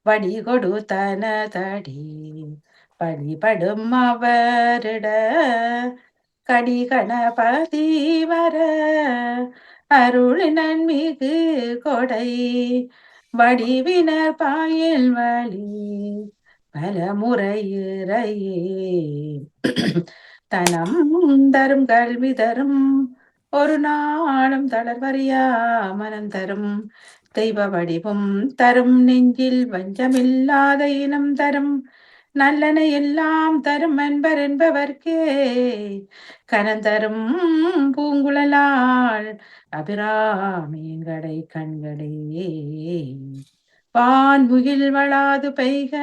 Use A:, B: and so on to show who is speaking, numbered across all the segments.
A: வடி கொடுத்தன தடி வழிபடும் அவரிட கடி கணபதி வர அருளினன் மிகு கொடை வடிவினர் பாயில் வழி பல முறையிறையே தனம் தரும் கல்வி தரும் ஒரு நாளும் தளர்வறியா மனம் தரும் தெய்வ வடிவும் தரும் நெஞ்சில் வஞ்சமில்லாத இனம் தரும் நல்லன எல்லாம் தரும் என்பர் என்பவர்க்கே கனந்தரும் பூங்குழலாள் அபிராமியங்கடை கண்களே வான்முகில் வளாது பெய்க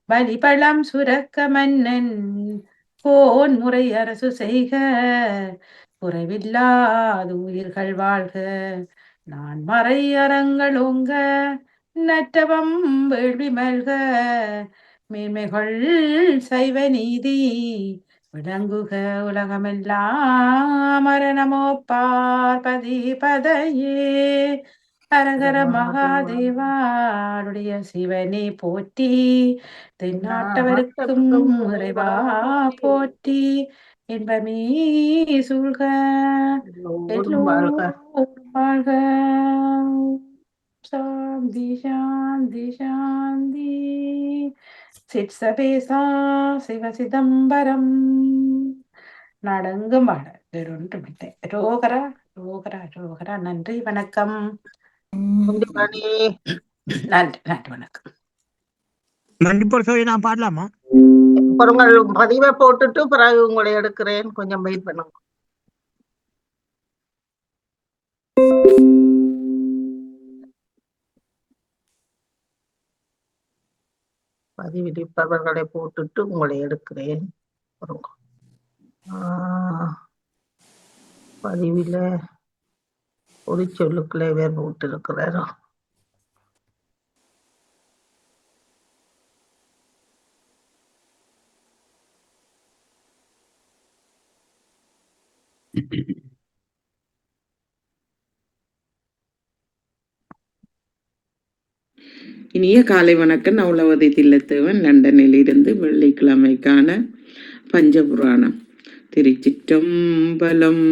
A: வலிபழம் சுரக்க மன்னன் போன் முறை அரசு செய்க குறைவில்லாது உயிர்கள் வாழ்க நான் மறை அறங்கள் ஓங்க நற்றவம் வேள்வி மல்க மேன்மைகள் சைவ நீதி விளங்குக உலகமெல்லாம் மரணமோ பார்ப்பதி பதையே ஹரஹர மகாதேவாருடைய சிவனே போற்றி தென்னாட்டவருக்கும் இறைவா போற்றி என்பமே சூழ்க வாழ்க சாந்தி சாந்தி சாந்தி சிற்சபேசா சிவ சிதம்பரம் நடங்கும் பாட வேறொன்று விட்டேன் ரோகரா ரோகரா ரோகரா நன்றி வணக்கம்
B: நன்றி
A: நன்றி வணக்கம்
C: மண்டிப்போர் சொல்லி நான் பாடலாமா
B: உங்கள் பதிவை போட்டுட்டு பிறகு உங்களை எடுக்கிறேன் கொஞ்சம் வெயிட் பண்ணுங்க பதிவிடிப்பவர்களை போட்டுட்டு உங்களை எடுக்கிறேன் பதிவில ஒரு சொல்லுக்குள்ளே வேறு போட்டு இருக்கிறாரோ
D: இனிய காலை வணக்கம். நவுலவதி தில்லத்தேவன் லண்டனில் இருந்து வெள்ளிக்கிழமைக்கான பஞ்சபுராணம். திருச்சிற்றம்பலம்.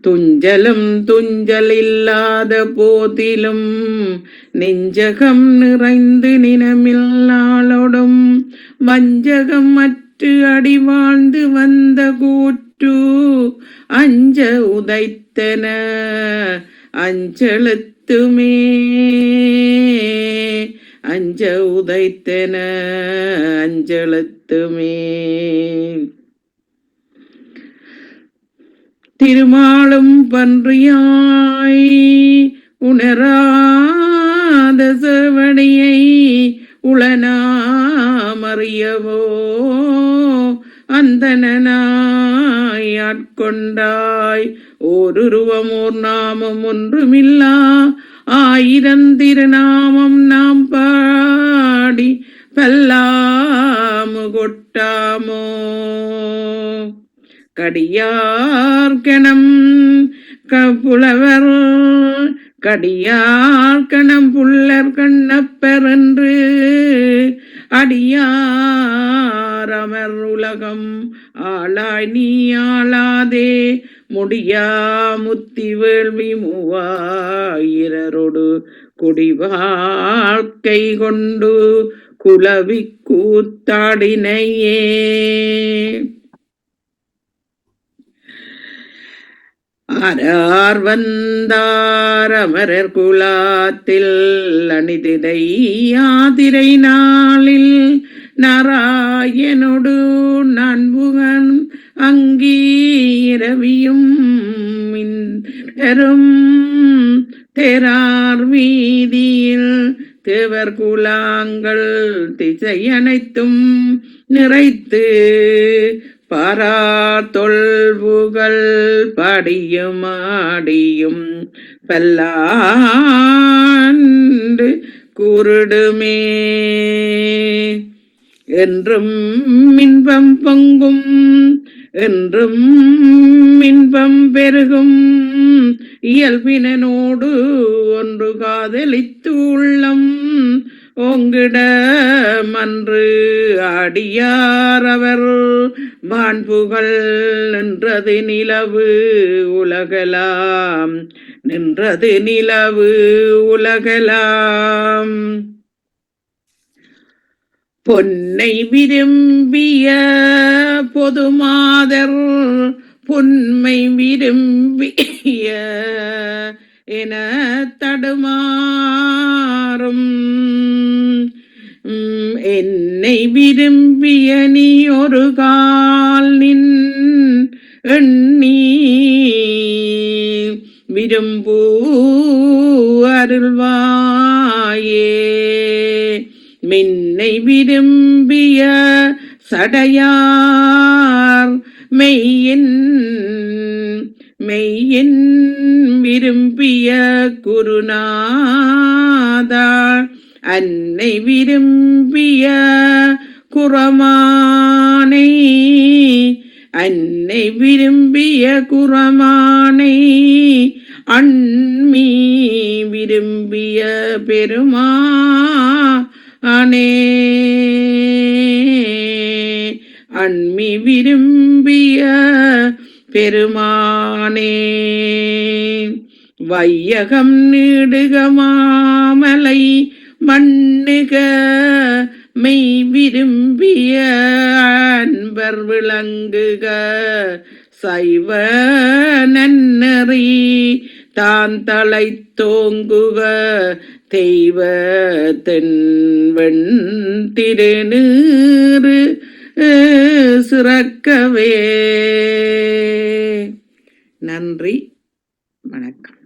D: துஞ்சலும் துஞ்சல் இல்லாத போதிலும் நெஞ்சகம் நிறைந்து நினமில்லாளோடும் வஞ்சகம் மற்று அடி வாழ்ந்து வந்த கூற்று அஞ்ச உதைத்தன அஞ்செழுத்துமே அஞ்ச உதைத்தன அஞ்செழுத்துமே. திருமாலும் பன்றியாய் உணராத செவடியை உளனாமறியவோ அந்தனாய் ஆட்கொண்டாய் ஓருருவம் ஓர் நாமம் ஒன்றுமில்லா ஆயிரம் திருநாமம் நாம் பாடி பல்லாமு கொட்டாமோ. கடியார்கணம் புலவர் கடியார்கணம் புல்லர் கண்ணப்பர் என்று அடியாரமர் உலகம் ஆளாய் நீ ஆளாதே முடியா முத்தி வேள்வி மூவாயிரரோடு குடிவாழ்க்கை கொண்டு குலவி கூத்தாடினையே. ஆரார் வந்தார் அமரர் குலாத்தில் அணிதிரை யாதிரை நாளில் நாராயணொடு நண்புகன் அங்கீரவியும் தேரார் வீதியில் தேவர் குலாங்கள் திசை அனைத்தும் நிறைத்து பாரா தொல்வுகள் படியும் ஆடியும் பல்லாண்டு குருடுமே என்றும் இன்பம் பொங்கும் என்றும் இன்பம் பெருகும் இயல்பினோடு ஒன்று காதலித்து உள்ளம் ஓங்கிட மன்று ஆடியார் அவர் வான்புகள் நின்றது நிலவு உலகலாம் நின்றது நிலவு உலகலாம். பொன்னை விரும்பிய பொதுமாதர் பொன்மை விரும்பிய என தடுமாறும் என்னை விரும்பிய நீ ஒரு கால் நின் எண்ணி விரும்பு அருள்வாயே. மின்னை விரும்பிய சடையார் மெய்யின் விரும்பிய குருநாதா அன்னை விரும்பிய குரமானை அன்னை விரும்பிய குரமானை அன்மி விரும்பிய பெருமானே அன்மி விரும்பிய பெருமானே. வையகம் நீடுக மாமலை மண்ணுக மெய் விரும்பிய அன்பர் விளங்குக சைவ நன்னறி தான் தலை தோங்குக தெய்வ தென்வெண் திருநீறு சிறக்கவே. நன்றி, வணக்கம்.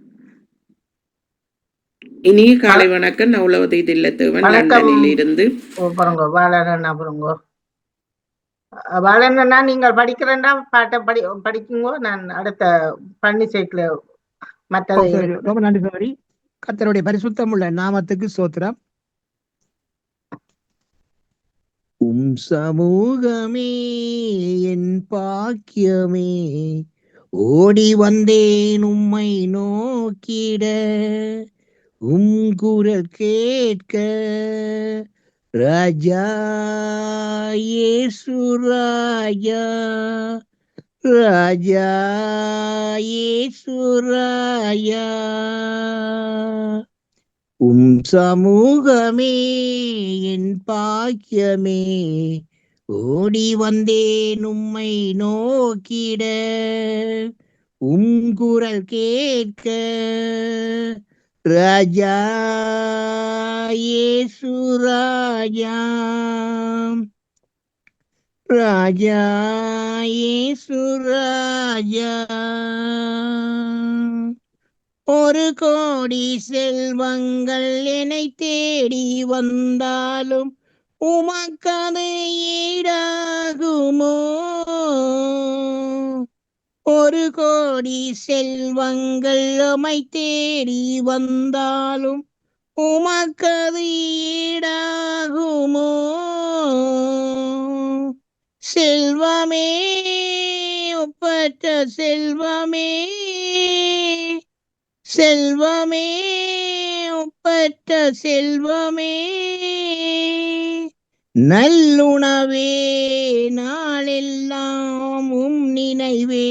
D: இனிய காலை வணக்கம். நவுலவதி தில்லத்தேவன் லண்டனில் இருந்து.
B: பாலண்ணா நீங்கள் படிக்கிறேன்னா பாட்டை படிக்குங்கோ. நான் அடுத்த பண்ணி சேர்க்கல மற்றது.
C: ரொம்ப நன்றி சகோதரி. கர்த்தருடைய பரிசுத்தம் உள்ள நாமத்துக்கு ஸ்தோத்திரம். சமூகமே என் பாக்கியமே ஓடி வந்தேன் உம்மை நோக்கிட குரல் கேட்க ராஜா இயேசு ராஜா ராஜா இயேசு ராஜா. சமூகமே என் பாக்கியமே ஓடி வந்தேன் உம்மை நோக்கிட குரல் கேட்க ராஜா இயேசு ராஜா ராஜா இயேசு ராஜா. ஒரு கோடி செல்வங்கள் என்னை தேடி வந்தாலும் உமக்கது ஈடாகுமோ? ஒரு கோடி செல்வங்கள் உம்மை தேடி வந்தாலும் உமக்கது ஈடாகுமோ? செல்வமே ஒப்பற்ற செல்வமே செல்வமே ஒப்பற்ற செல்வமே நல்லுணவே நாளெல்லாம் நினைவே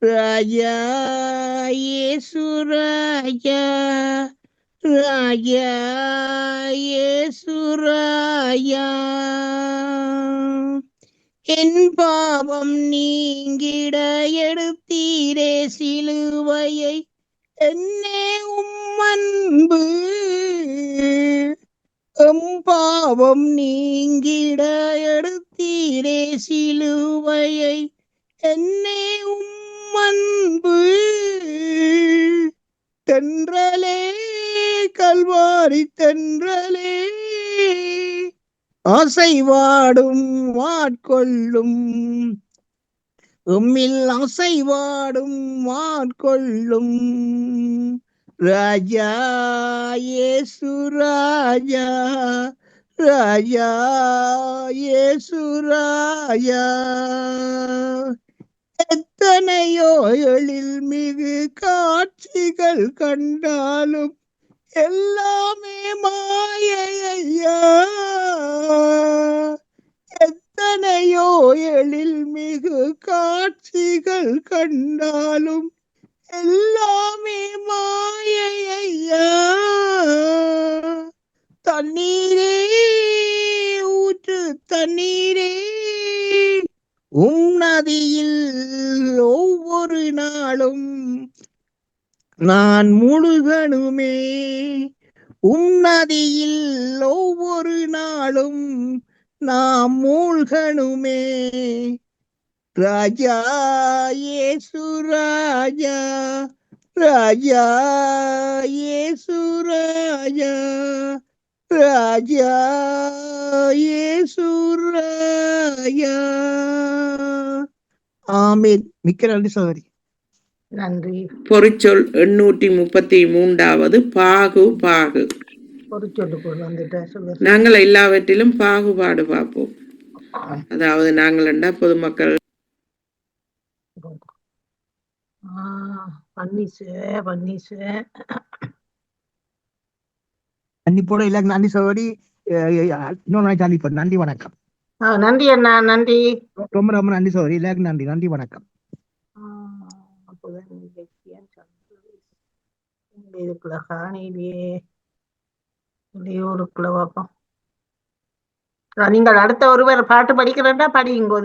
C: ராஜா இயேசு ராஜா ராஜா இயேசு ராஜா. என் பாவம் நீங்கிட எடுத்தீரே சிலுவையை என்னே உம்மன்பு பாவம் நீங்கிட எடுத்தீரே சிலுவையை என்னே உம்மன்பு தென்றலே கல்வாரி தென்றலே அசைவாடும் வாட்கொள்ளும் உம்மில் அசைவாடும் வாட்கொள்ளும் ராஜா இயேசு ராஜா ராஜா இயேசு ராஜா. எத்தனையோ எழில் மிகு காட்சிகள் கண்டாலும் எல்லாமே மாயையா. எத்தனையோ எழில் மிகு காட்சிகள் கண்டாலும் எல்லாமே மாயையா. தண்ணீரே ஊற்று தண்ணீரே நதியில் ஒவ்வொரு நாளும் நான் முழுகணுமே. நதியில் ஒவ்வொரு நாளும் நாம் மூழ்கணுமே. ராஜா இயேசு ராஜா, ராஜா இயேசு ராஜா, ராஜா இயேசு ராஜா. ஆமென். மிக்க நன்றி சகோதரி.
B: நன்றி.
D: பொறிச்சொல் 833வது பாகு பாகு.
B: பொறிச்சொல்லுக்குள் வந்துட்டு
D: நாங்கள் எல்லாவற்றிலும் பாகுபாடு பார்ப்போம். அதாவது நாங்கள் என்ன பொதுமக்கள்
C: கண்டிப்போட இல்ல. நன்றி சகோதரி. இன்னொரு நாளைக்கு சந்திப்போம். நன்றி வணக்கம்.
B: நன்றி அண்ணா. நன்றி.
C: ரொம்ப ரொம்ப நன்றி சகோதரி. எல்லாருக்கும் நன்றி. நன்றி வணக்கம்.
B: இதுக்குள்ள காணிலேயே ஊருக்குள்ள பார்ப்போம். நீங்கள் அடுத்த ஒருவர் பாட்டு படிக்கிறேன்டா படிங்கோ.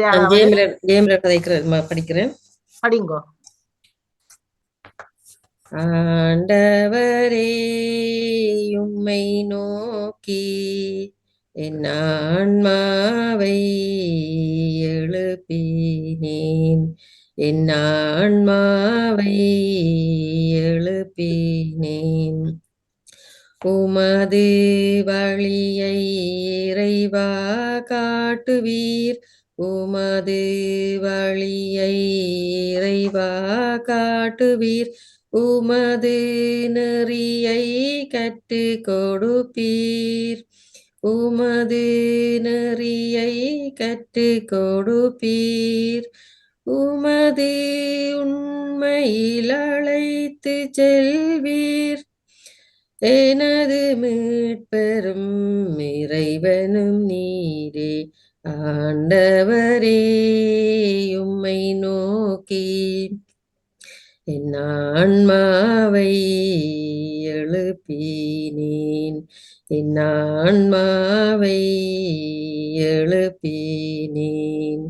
E: படிக்கிறேன்.
B: படிங்கோ.
E: ஆண்டவரே உம்மை நோக்கி என் ஆன்மாவை எழுப்பினேன். என் ஆன்மாவை எழுப்பினேன். உமது வழியை இறைவா காட்டுவீர். உமது வழியை இறைவா காட்டுவீர். உமது நெறியை கற்று கொடுப்பீர். உமது நெறியை கற்று கொடுப்பீர். உமது உண்மையில் அழைத்து செல்வீர். எனது மீட்பெரும் இறைவனும் நீரே. ஆண்டவரே உம்மை நோக்கி என் ஆன்மாவை எழுப்பினேன். என் ஆன்மாவை எழுப்பினேன்.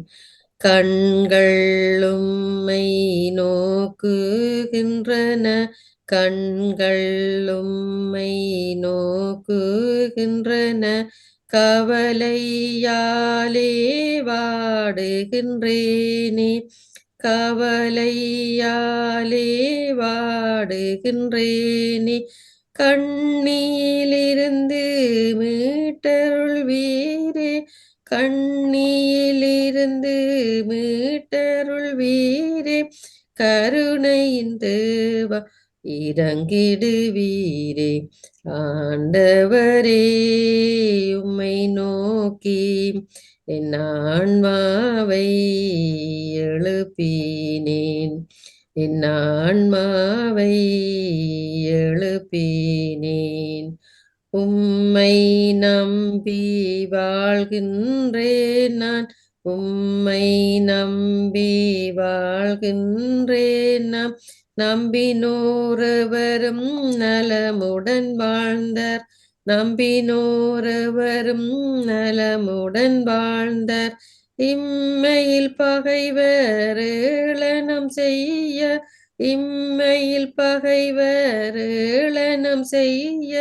E: கண்கள் உம்மை நோக்குகின்றன. கண்கள் உம்மை நோக்குகின்றன. கவலையாலே வாடுகின்றேனே. கவலையாலே வாடுகின்றேனே. கண்ணியிலிருந்து மீட்டருள்வீரே. கண்ணியிலிருந்து மீட்டருள்வீரே. கருணையின் தேவா இறங்கிடுவீரே. ஆண்டவரே உம்மை நோக்கி என் ஆன்மாவை எழுப்பினேன். என் ஆன்மாவை எழுப்பினேன். உம்மை நம்பி வாழ்கின்றேன் நான். உம்மை நம்பி வாழ்கின்றேன் நாம். நம்பினோரவரும் நலமுடன் வாழ்ந்தார். நம்பினோரவரும் நலமுடன் வாழ்ந்தார். இம்மையில் பகைவர் ஏளனம் செய்ய. இம்மையில் பகைவர் ஏளனம் செய்ய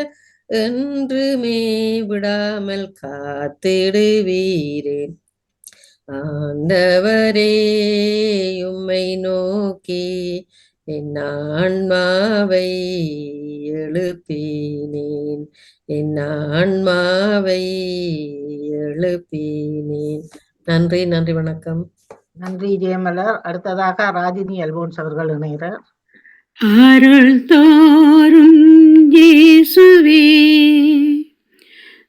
E: என்றுமே விடாமல் காத்திடுவீரே. ஆண்டவரே உம்மை நோக்கி என் ஆன்மாவை எழுப்பினேன். என் ஆன்மாவை எழுப்பினேன். நன்றி. நன்றி வணக்கம்.
B: நன்றி ஜெயமலர். அடுத்ததாக ராஜினி அல்போன்ஸ் அவர்கள் இணைகிறார்.
F: அருள் தோறும் இயேசுவே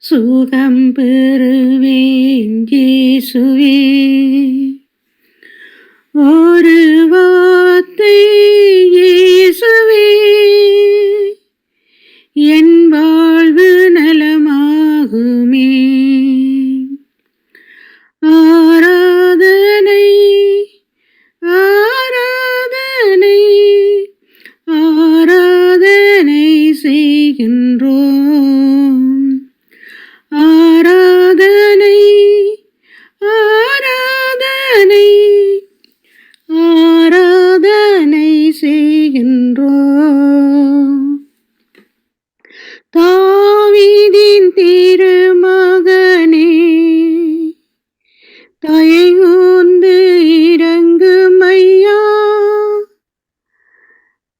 F: சுகம் பெறுவேன் இயேசுவே. ஒரு வார்த்தை இயேசுவே, என் வாழ்வு நலமாகுமே. ஆராதனை ஆராதனை ஆராதனை செய்கின்றோம். ஆராதனை ஆராதனை ஆராதனை செய்கின்றோம். தாவீதின் திருமகனே, தயைகூர்ந்து இரங்கும் ஐயா.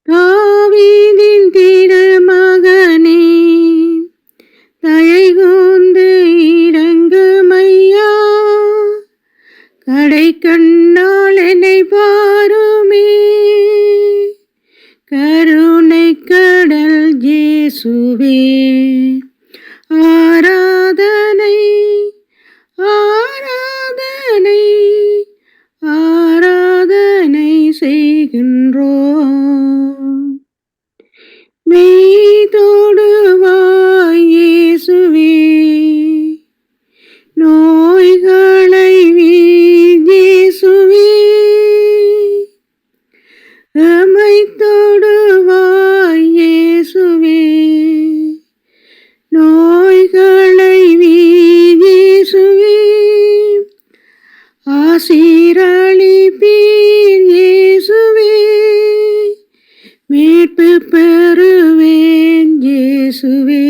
F: தாவீதின் திருமகனே, தயைகூர்ந்து இரங்கும் ஐயா. கடை கண்ணால் என்னை பாருமே, கருணை கடல் இயேசுவே. ஆராதனை ஆராதனை ஆராதனை செய்கின்றோம். மெய் தொடுவாய் இயேசுவே, நோய்களை இயேசுவே. எமை தொடுவாய் இயேசுவே, நோய்களை இயேசுவே. ஆசீரளிப்பீர் இயேசுவே, மீட்பு பெறுவேன் இயேசுவே.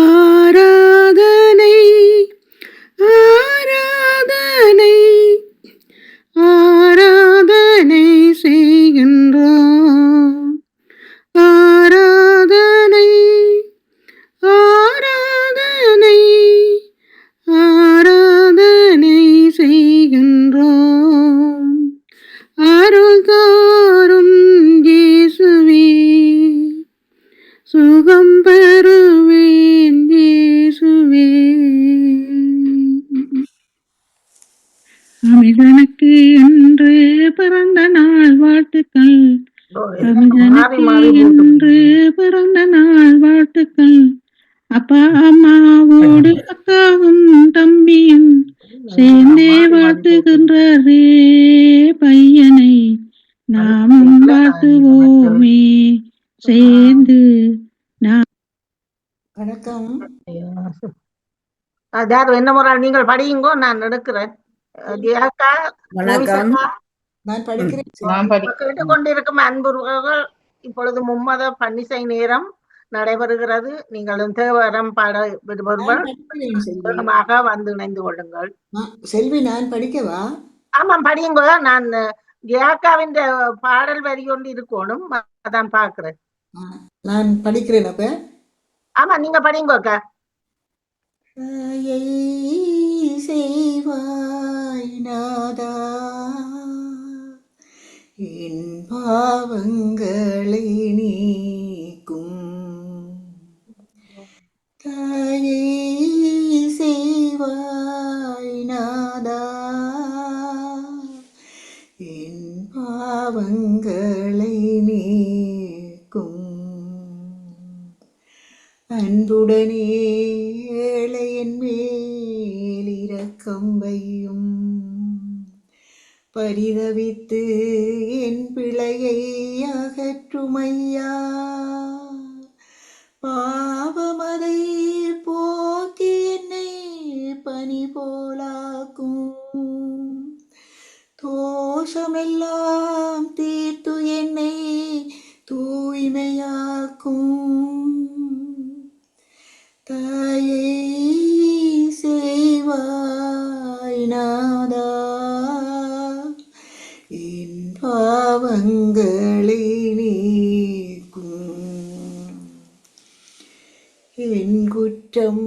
F: ஆராதனை ஆராதனை ஆராதனை செய்கின்றோம். ஆராதனை ஆராதனை ஆராதனை செய்கின்றோம். அருள் தாரும் இயேசுவே, சுகம் பெறுவேன் இயேசுவே. தமிழனுக்கு என்று பிறந்த நாள் வாழ்த்துக்கள். தமிழனுக்கு என்று பிறந்த நாள் வாழ்த்துக்கள். அப்பா அம்மாவோடு அக்காவும் தம்பியும் சேர்ந்தே வாழ்த்துகின்றே பையனை, நாமும் வாழ்த்துவோமே சேர்ந்து.
G: வணக்கம்.
B: அதாவது என்ன முறை நீங்கள் படியுங்கோ, நான் எடுக்கிறேன். ஜெயாக்கா,
H: வணக்கம்.
G: நான் படிக்கிறேன்.
B: கேட்டுக்கொண்டிருக்கும் அன்புறவர்கள், இப்பொழுது மும்மத பன்னிசை நேரம் நடைபெறுகிறது. நீங்களும் தேவரம் பாட விடுபவர்கள் வேகமாக வந்து இணைந்து கொள்ளுங்கள்.
G: செல்வி, நான் படிக்கவா?
B: ஆமாம், படியுங்க. நான் ஜெயாக்காவின் பாடல் வரி கொண்டு இருக்கணும், அதான் பாக்குறேன்.
G: நான் படிக்கிறேன். அப்ப
B: ஆமா, நீங்க படியுங்க அக்கா.
G: செய்வாய் நாதா, என் பாவங்களை நீக்கும். தாயை செய்வாய் நாதா, என் பாவங்களை நீக்கும். அன்புடனே ஏழையன் மேல் இரக்கம் வையும். பரிதவித்து என் பிழையை அகற்றுமையா. பாவமதை போக்கி என்னை பனி போலாக்கும். தோஷமெல்லாம் தீர்த்து என்னை தூய்மையாக்கும். தாயை செய்வாய் நாதா, என் பாவங்களை நீக்கும். என் குற்றம்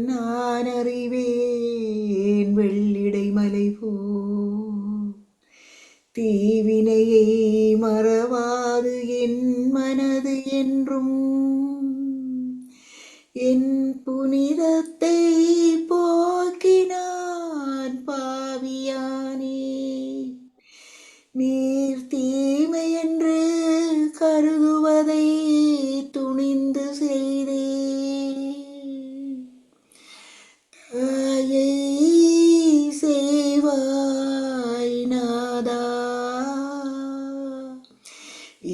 G: நான் அறிவேன், வெள்ளிடை மலை போ. தீவினையை மறவாது என் மனது என்றும். என் புனிதத்தை போக்கினான் பாவியானே. நீர் தீமை என்று கருதுவதை துணிந்து செய்தே. தாயை செய்வாய் நாதா,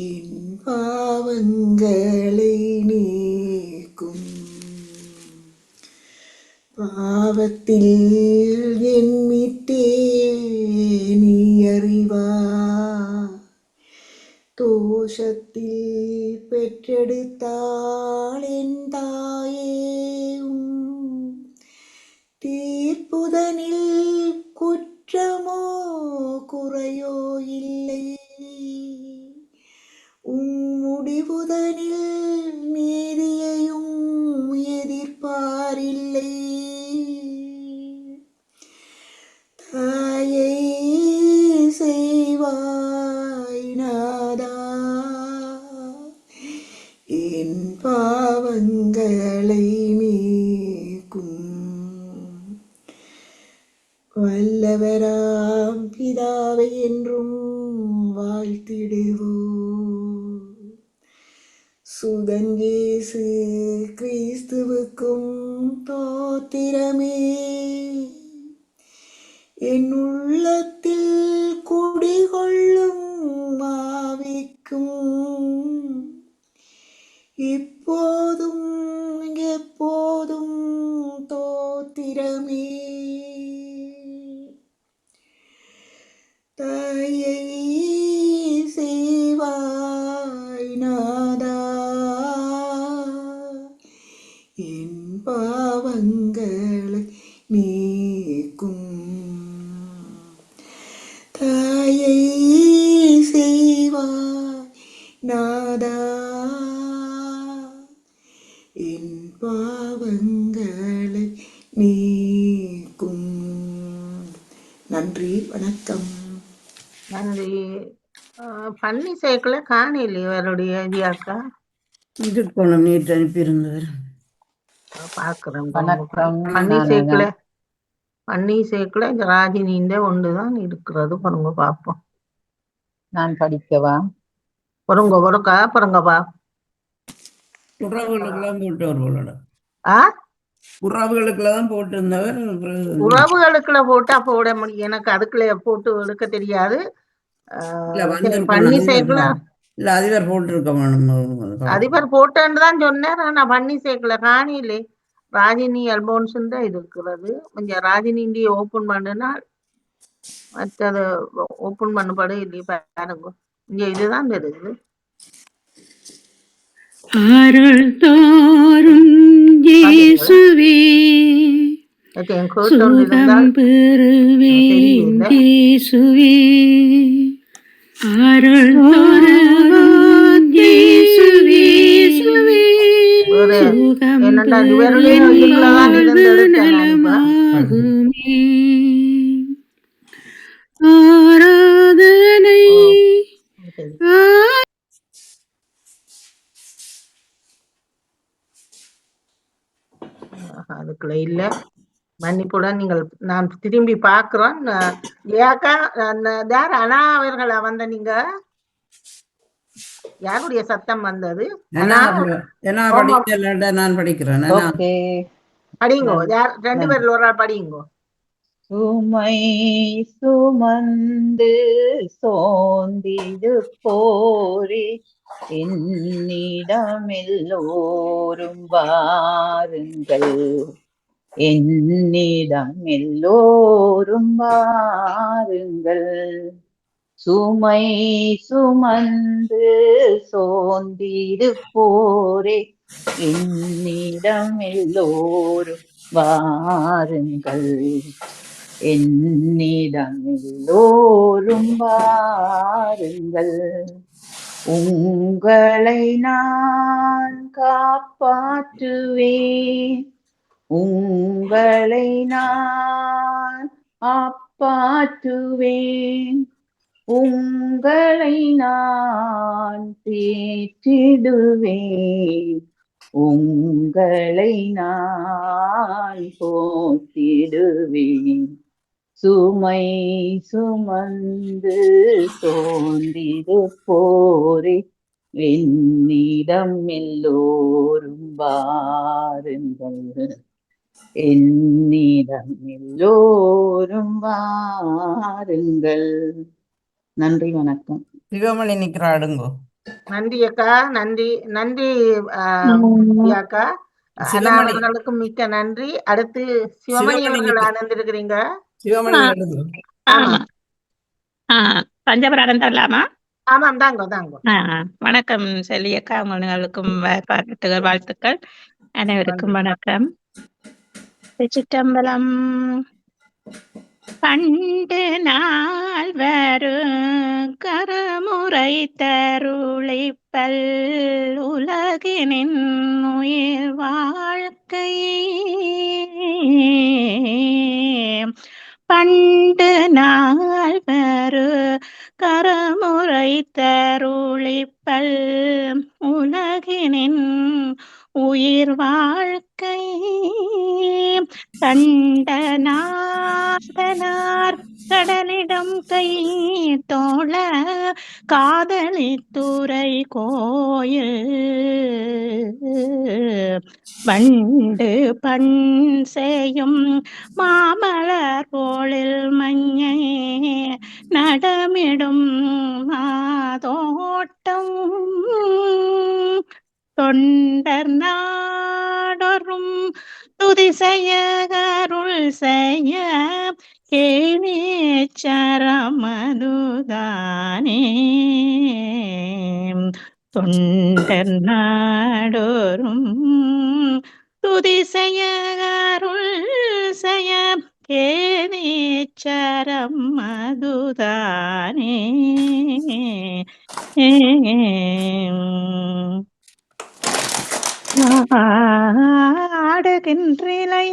G: என் பாவங்களை நீக்கும். பாவத்தில் என் மீட்டே நீ அறிவா. தோஷத்தில் பெற்றெடுத்தாள் என் தாயே. தீர்ப்புதனில் குற்றமோ குறையோ இல்லை. முடிவுதனில் நீதியையும் எதிர்பாரில்லை. தாயை செய்வாய் நாதா, என் பாவங்களை நீக்கும். வல்லவராம் பிதாவை என்றும் வாழ்த்திடுவோம். சுதன் இயேசு கிறிஸ்துவுக்கும் தோத்திரமே. என் உள்ளத்தில் குடிகொள்ளும் ஆவிக்கும் இப்போதும் எப்போதும் தோத்திரமே. தாயை செய்வாய் நாதா, என் பாவங்களை நீக்கும். தாயை செய்வாய் நாதா, என் பாவங்களை நீக்கும். நன்றி, வணக்கம்.
B: நன்றி. பன்னி சேர்க்கல காணலையே அவருடைய ஐடியாக்கா.
H: இருக்கணும், நேற்று அனுப்பியிருந்தவர்.
B: பாக்குறேன்.
I: வணக்கம்.
B: பன்னி சேர்க்கல இந்த ராஜினின்ற ஒன்றுதான் இருக்கிறது. பாருங்க பாப்போம்.
I: நான் படிக்கவா?
B: பொறுங்க பொறுக்கா பொறுங்கப்பா.
H: உறவுகளுக்கெல்லாம் போட்டவர்களோட
B: ஆ,
H: உறவுகளுக்கெல்லாம் போட்டிருந்தவர்.
B: உறவுகளுக்குள்ள போட்டா போட முடியும். எனக்கு அதுக்குள்ள போட்டு எடுக்க தெரியாது. பன்னி சேர்க்கல
H: இல்ல, அதிபர் போட்டிருக்க வேணும்.
B: அதிபர் போட்டேன்னு தான் சொன்னார். ஆனா பன்னி சேர்க்கல காணிலே. ராஜினி அல்போன்ஸ் தான் இருக்கிறது. கொஞ்சம் ராஜினி ஓபன் பண்ணுனா மற்றது ஓபன் பண்ணப்படு இல்லையே பாருங்க. இங்க இதுதான் இருக்குது.
F: அருள் தோறும் இயேசுவே, சுகம் பெறுவேன் இயேசுவே. அருள் தோறும் இயேசுவே, சுகம் பெறுவேன் நலமாகுமே. ஆராதனை
B: அதுக்குள்ள இல்ல, மன்னிப்புடன் நீங்கள் நான் திரும்பி பாக்குறோம். ஏக்கா யார் அண்ணா அவர்களா வந்த நீங்க? யாருடைய சத்தம் வந்தது?
H: நான் படிக்கிறேன்.
B: படிங்கோ. யார் ரெண்டு பேர்ல ஒரு ஆள் படிங்கோ.
I: சுமை சுமந்து சோர்ந்திடு போரே, என்னிடம் எல்லோரும் வாருங்கள். என்னிடம் எல்லோரும் வாருங்கள். சுமை சுமந்து சோர்ந்திடு போரே, என்னிடம் எல்லோரும் வாருங்கள். என்னிடம் எல்லோரும் வாருங்கள். உங்களை நான் காப்பாற்றுவேன். உங்களை நான் காப்பாற்றுவேன். உங்களை நான் தேற்றிடுவேன். உங்களை நான் போற்றிடுவேன். சுமை சுமந்து சோர்ந்திடு போரே என்னிடம் எல்லோரும் வாருங்கள், என்னிடம் எல்லோரும் வாருங்கள். நன்றி, வணக்கம்.
H: சிவமணி நிக்கிறாடுங்கோ.
B: நன்றி அக்கா, நன்றி நன்றி அக்கா.
H: சிவமணி
B: அவர்களுக்கும் மிக்க நன்றி. அடுத்து சிவமணி அவர்கள் ஆனந்திருக்கிறீங்க.
H: சிவமணி எழுது.
B: ஆமா
F: பஞ்சபுரம் தரலாமா?
B: ஆமாம், தாங்கோ தாங்கோ.
F: வணக்கம் செல்லியக்கா, உங்களுக்கும் பாராட்டுகள், வாழ்த்துக்கள். அனைவருக்கும் வணக்கம். சிற்றம்பலம். பண்டு நாள் வரும் கரமுறை தருளிப்பல் உலகினின் உயிர் வாழ்க்கை. பண்டு நாள் வரு கரமுறை தருளிப்பல் உலகினின் உயிர் வாழ்க்கை. கண்டநாதனார் கடலிடம் கை தோழ காதலித்துறை கோயில் வண்டு பண் செய்யும் மாமலர் போலில் மஞ்சை நடமிடும் மாதோட்டம். தொண்டர் நாடொரும் துதி செய்ய அருள் செய்ய கேணீச்சரமதுதானே. தொண்டர் நாடொரும் துதி செய்ய அருள் செய்ய கேணீச்சரம் மதுதானே. ஆடுகின்றிலை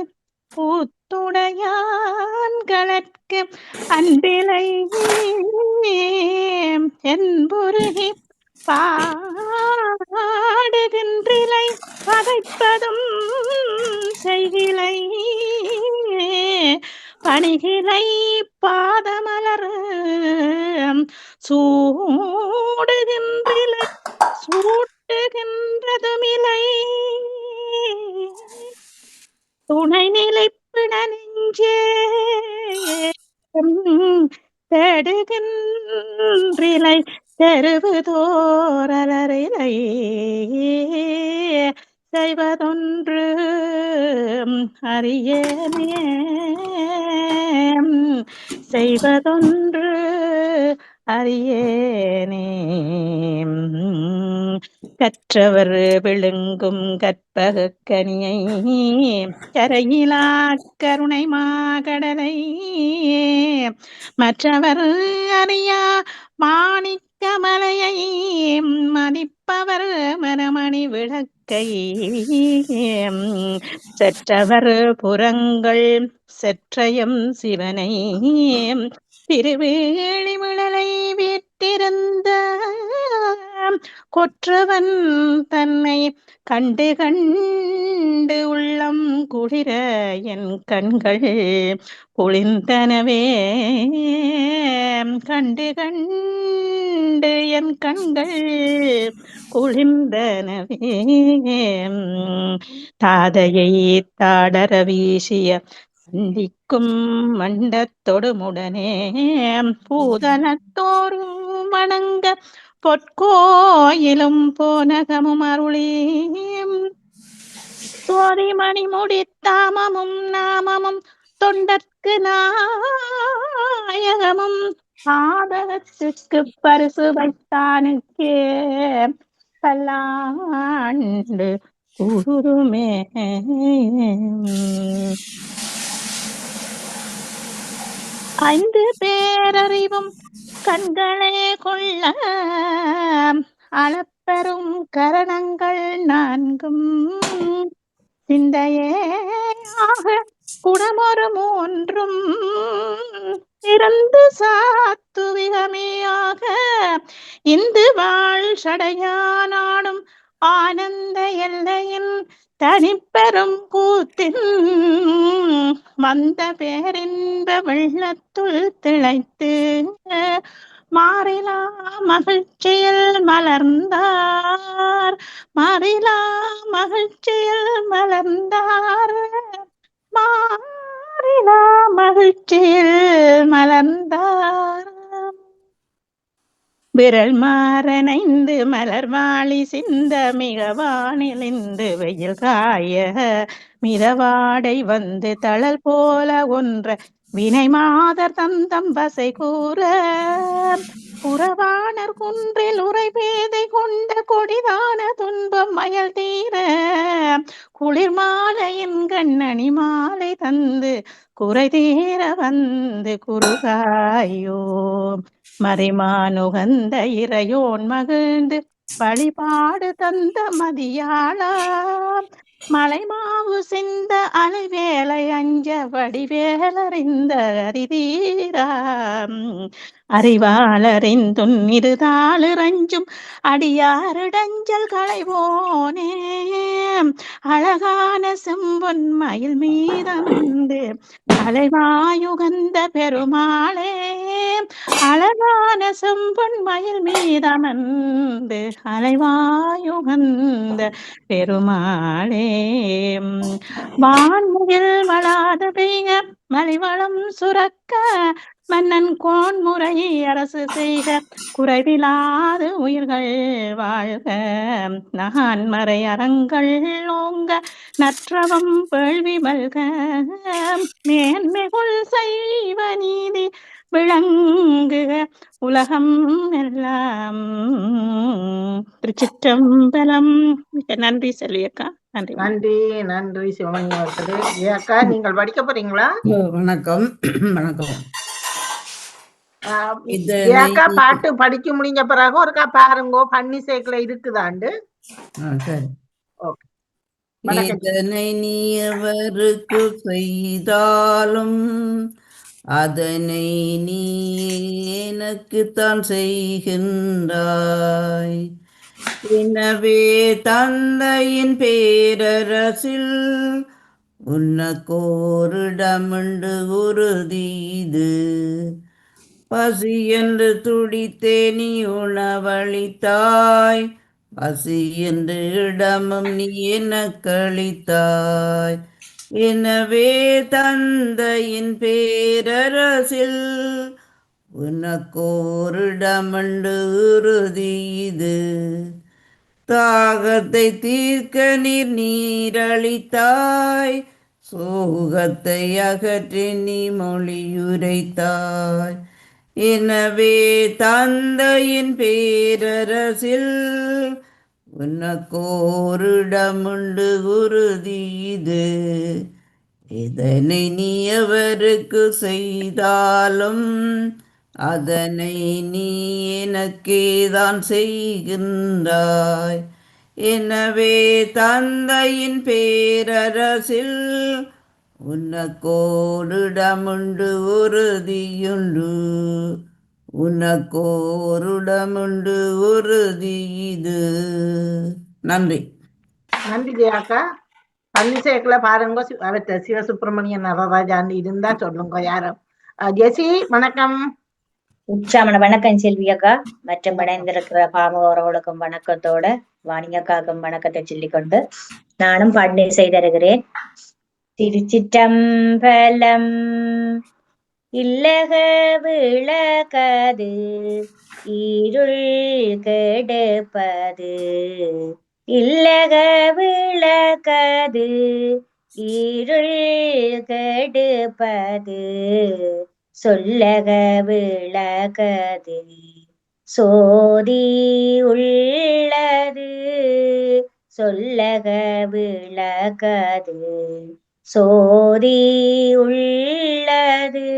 F: பூத்துடையான்களற்கு அன்பிலை என்புருகி பாடுகின்றிலை பதைப்பதும் செய்கிலை பணிகிலை பாதமலர் சூடுகின்றிலை சூட்டுகின்றதுமிலை துணை நிலைப்பிட நெஞ்சே தேடுகின்றிலை தெருவுதோரலரிலை செய்வதொன்று அறியேனே. செய்வதொன்று அறியேனே. கற்றவர் விழுங்கும் கற்பகக் கனியை கரையிலா கருணை மாகடலை மற்றவர் அறியா மாணிக்கமலையை மதிப்பவர் மனமணி விளக்கை செற்றவர் புறங்கள் செற்றயம் சிவனை திருவேளி மிளலை வீட்டிருந்த கொற்றவன் தன்னை கண்டு கண்டு உள்ளம் குளிர என் கண்கள் குளிர்ந்தனவே. கண்டு கண்டு என் கண்கள் குளிர்ந்தனவே. தாதையை தாடர வீசிய சந்திக்கும் மண்டத்தொடுமுடனே பூதனத்தோறும் வணங்க பொற்கோயிலும் போனகமும் அருளியும் சோதிமணி முடித்தாமமும் நாமமும் தொண்டற்கு நாயகமும் ஆதகத்துக்கு பரிசு வைத்தானுக்கே பல்லாண்டு கூறுமே. ஐந்து பேரறிவும் கண்களே கொள்ள அளப்பெரும் கரணங்கள் நான்கும் சிந்தையே ஆக குணமொரு மூன்றும் இறந்து சாத்துவிகமையாக இந்து வாழ் சடையானாடும் ஆனந்த எல்லையின் தனிப்பெரும் கூத்தின் வந்த பேரின்ப வெள்ளத்துள் திளைத்து மாறிலா மகிழ்ச்சியில் மலர்ந்தார், மாறிலா மகிழ்ச்சியில் மலர்ந்தார், மாறிலா மகிழ்ச்சியில் மலர்ந்தார். விரல் மாறனைந்து மலர் வாழி சிந்த மிக வானிலிந்து வெயில் காய மிதவாடை வந்து தளல் போல ஒன்ற வினை மாதர் தந்தம் வசை கூற புறவாணர் குன்றில் உரைபேதை கொண்ட கொடிதான துன்பம் மயல் தீர குளிர் மாலையின் கண்ணணி மாலை தந்து குறை தீர வந்து குறுகாயோ மறைமானுகந்த இறையோன் மகிழ்ந்து வழிபாடு தந்த மதியாளா மலைமாவு சிந்த அலைவேலை அஞ்ச வடிவேலறிந்த அறிதீராம் அறிவாளரின் துன்னிருதாளிரஞ்சும் அடியாரிடஞ்சல் களைவோனே அழகான செம்பொன் மயில் மீதமந்து அலைவாயுகந்த பெருமாளே அழகான செம்பொன் மயில் மீதமந்து அலைவாயுகந்த பெருமாளே வான்முகில் வளாத பெய்க மலிவளம் சுரக்க மன்னன் கோன்முறை அரசு செய்க குறைவிலாது உயிர்கள் வாழ்க நகான்மறை அறங்கள் ஓங்க நற்றவம் வேள்வி மல்க மேன்மைகுள் செய்வ நீதி விளங்குக உலகம் எல்லாம். திருச்சிற்றம்பலம். மிக்க நன்றி செல்வியக்கா. நன்றி.
B: நன்றி நன்றி சிவமணி அவர்களே. அக்கா நீங்கள் படிக்க போறீங்களா?
H: வணக்கம். வணக்கம்.
B: அக்கா பாட்டு படிக்க முடிஞ்ச பிறகு ஒருக்கா பாருங்கோ பன்னிசேக்குல இருக்குதாண்டு.
H: சரி.
B: ஓகே.
H: இதனை நீ எவருக்கு செய்தாலும் அதனை நீ எனக்குத்தான் செய்கின்றாய். எனவே தந்தையின் பேரரசில் உனக்கோரிடமுண்டு உறுதிது. பசி என்று துடித்தே நீ உணவளித்தாய், பசி என்று இடமும் நீ எனக்களித்தாய். எனவே தந்தையின் பேரரசில் உனக்கோரிடமுண்டு உறுதிது. தாகத்தை தீர்க்க நீரளித்தாய், சோகத்தை அகற்றி நீ மொழியுரைத்தாய். எனவே தந்தையின் பேரரசில் உனக்கோரிடமுண்டு உறுதிது. இதனை நீ எவருக்கு செய்தாலும் அதனை நீ எனக்கேதான் செய்கின்றாய். எனவே தந்தையின் பேரரசில் உனக்கோரிடமுண்டு உறுதியுண்டு, உனக்கோரிடமுண்டு உறுதியுது. நன்றி.
B: நன்றி ஜெயாக்கா. பன்னிசேக்குல பாருங்க அவற்ற சிவசுப்பிரமணியன் நடராஜாண்டு இருந்தா சொல்லுங்க யாரும். ஜெசி வணக்கம்.
J: உற்சாமன வணக்கம் செல்வியக்கா. மற்றும் இணைந்திருக்கிற பாமகர்களுக்கும் வணக்கத்தோட வாணியக்காக்கும் வணக்கத்தை சொல்லிக்கொண்டு நானும் பன்னிசை தருகிறேன். திருச்சிற்றம்பலம். இல்லக விளக்கது இருள் கெடுப்பது, இல்லக விளக்கது இருள் கெடுப்பது, சொல்லக விளக்கது சோதி உள்ளது, சொல்லக விளக்கது சோதி உள்ளது.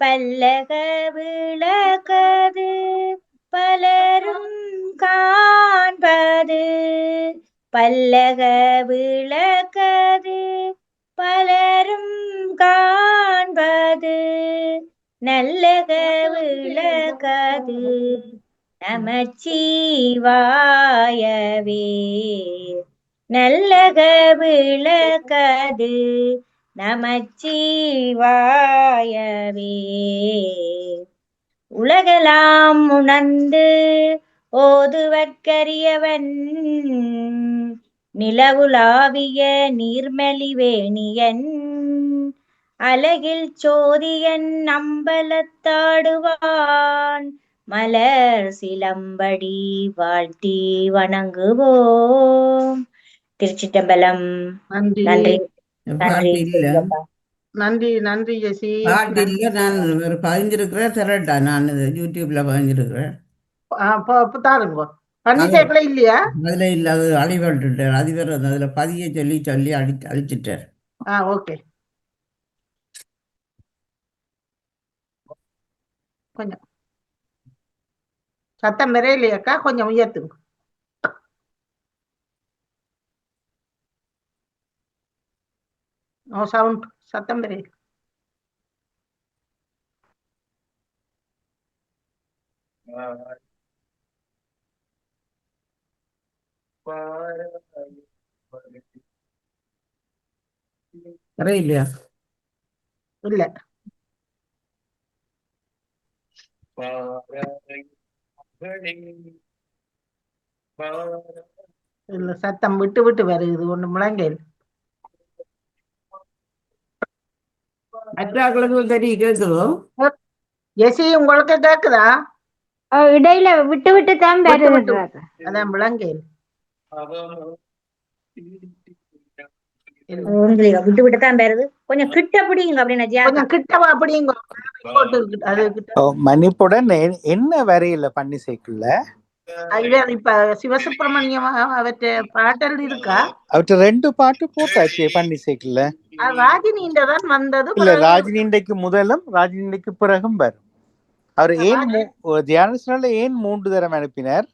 J: பல்லக விளக்கது பலரும் காண்பது, பல்லக விளக்கது பலரும் காண்பது, நல்லக விளக்கது நமச்சிவாயவே. நல்லக விளக்கது நமச்சிவாயவே. உலகெல்லாம் உணர்ந்து ஓதுவற்கரியவன் நிலவுலாவிய நீர்மலிவேணியன் அலகில் சோதியன் அம்பலத்தாடுவான் மலர் சிலம்படி வாழ்த்தி வணங்குவோம். திருச்சிட்டம்பலம்.
B: நன்றி
J: நன்றி நன்றி
H: பாட்டு இல்ல
J: செல்வியக்கா.
B: நன்றி நன்றி ஜெசி.
H: பாட்டு இல்ல. நான் ஒரு பதிஞ்சிருக்கிறேன் திரட்டா. நான் இது யூடியூப்ல பதிஞ்சிருக்கிறேன்.
B: தாருங்க. பன்னிசேர்க்கல இல்லையா?
H: அதுல இல்ல, அது அழிவட்டுட்டார். அதிபர் அதுல பதிய சொல்லி சொல்லி அழிச்சிட்டார்.
B: ஓகே. கொஞ்சம் சத்தம் வேற இல்லையாக்கா, கொஞ்சம் உயர்த்துங்க. சவுண்ட் சத்தம் வேற.
H: இல்லையா?
B: இல்ல இல்ல, சத்தம் விட்டு விட்டு வருது, ஒண்ணு முழங்கையில்.
H: மற்றவர்களுக்கு தெரியும், கேட்குதோ?
B: எசி உங்களுக்கு கேக்குதா?
J: இடையில விட்டு விட்டு தான் வருது.
B: அதான் முழங்கையில்
J: விட்டு விட்டு தான் வருது. கொஞ்சம் கிட்ட பிடிங்க அப்படின்னா.
B: கொஞ்சம் கிட்டவா அப்படிங்க.
K: மன்னிப்புடன் என்ன வரையில பன்னிசைக்குள்ள
B: இப்ப சிவசுப்பிரமணியம் அவற்ற பாட்டல் இருக்கா?
K: அவற்ற 2 பாட்டு போட்டாச்சு பன்னிசைக்குள்ள.
B: ராஜினின்றதான் வந்தது.
K: இல்ல, ராஜினிண்டைக்கு முதலும் ராஜினிண்டைக்கு பிறகும் வரும். அவர் ஏன் தியானஸ்னால ஏன் 3 தரம் அனுப்பினார்?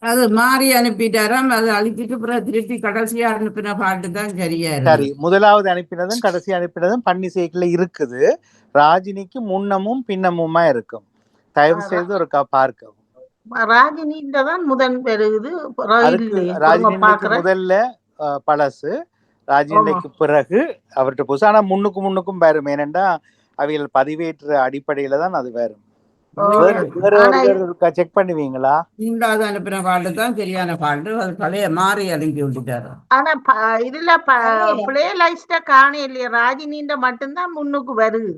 H: அது மாறி அனுப்பிட்டாராம். அது அழிச்சிட்டு பிறகு திருப்பி கடைசியா அனுப்பின பாட்டு தான் சரியா.
K: சரி, முதலாவது அனுப்பினதும் கடைசி அனுப்பினதும் பன்னிசைக்குள்ள இருக்குது. ராஜினிக்கு முன்னமும் பின்னமுமா இருக்கும். தயவு செய்து ஒரு பார்க்கவும்.
B: ராஜினின்றதான் முதன் பெறுகுது.
K: ராஜினிக்கு முதல்ல பழசு, ராஜினிக்கு பிறகு அவர்கிட்ட புதுசு. ஆனா முன்னுக்கும் வரும். ஏனென்றா அவைகள் பதிவேற்ற அடிப்படையில தான் அது வரும். செக் பண்ணுவீங்களா?
H: 3வது அனுப்பின பாட்டு தான் சரியான பாட்டு. அது பழைய மாறி அனுப்பி விட்டுட்டாரு.
B: ஆனா இதுல பிளே லைஸ்ட காண இல்லையா? ராஜினின்ற மட்டும்தான் முன்னுக்கு வருது.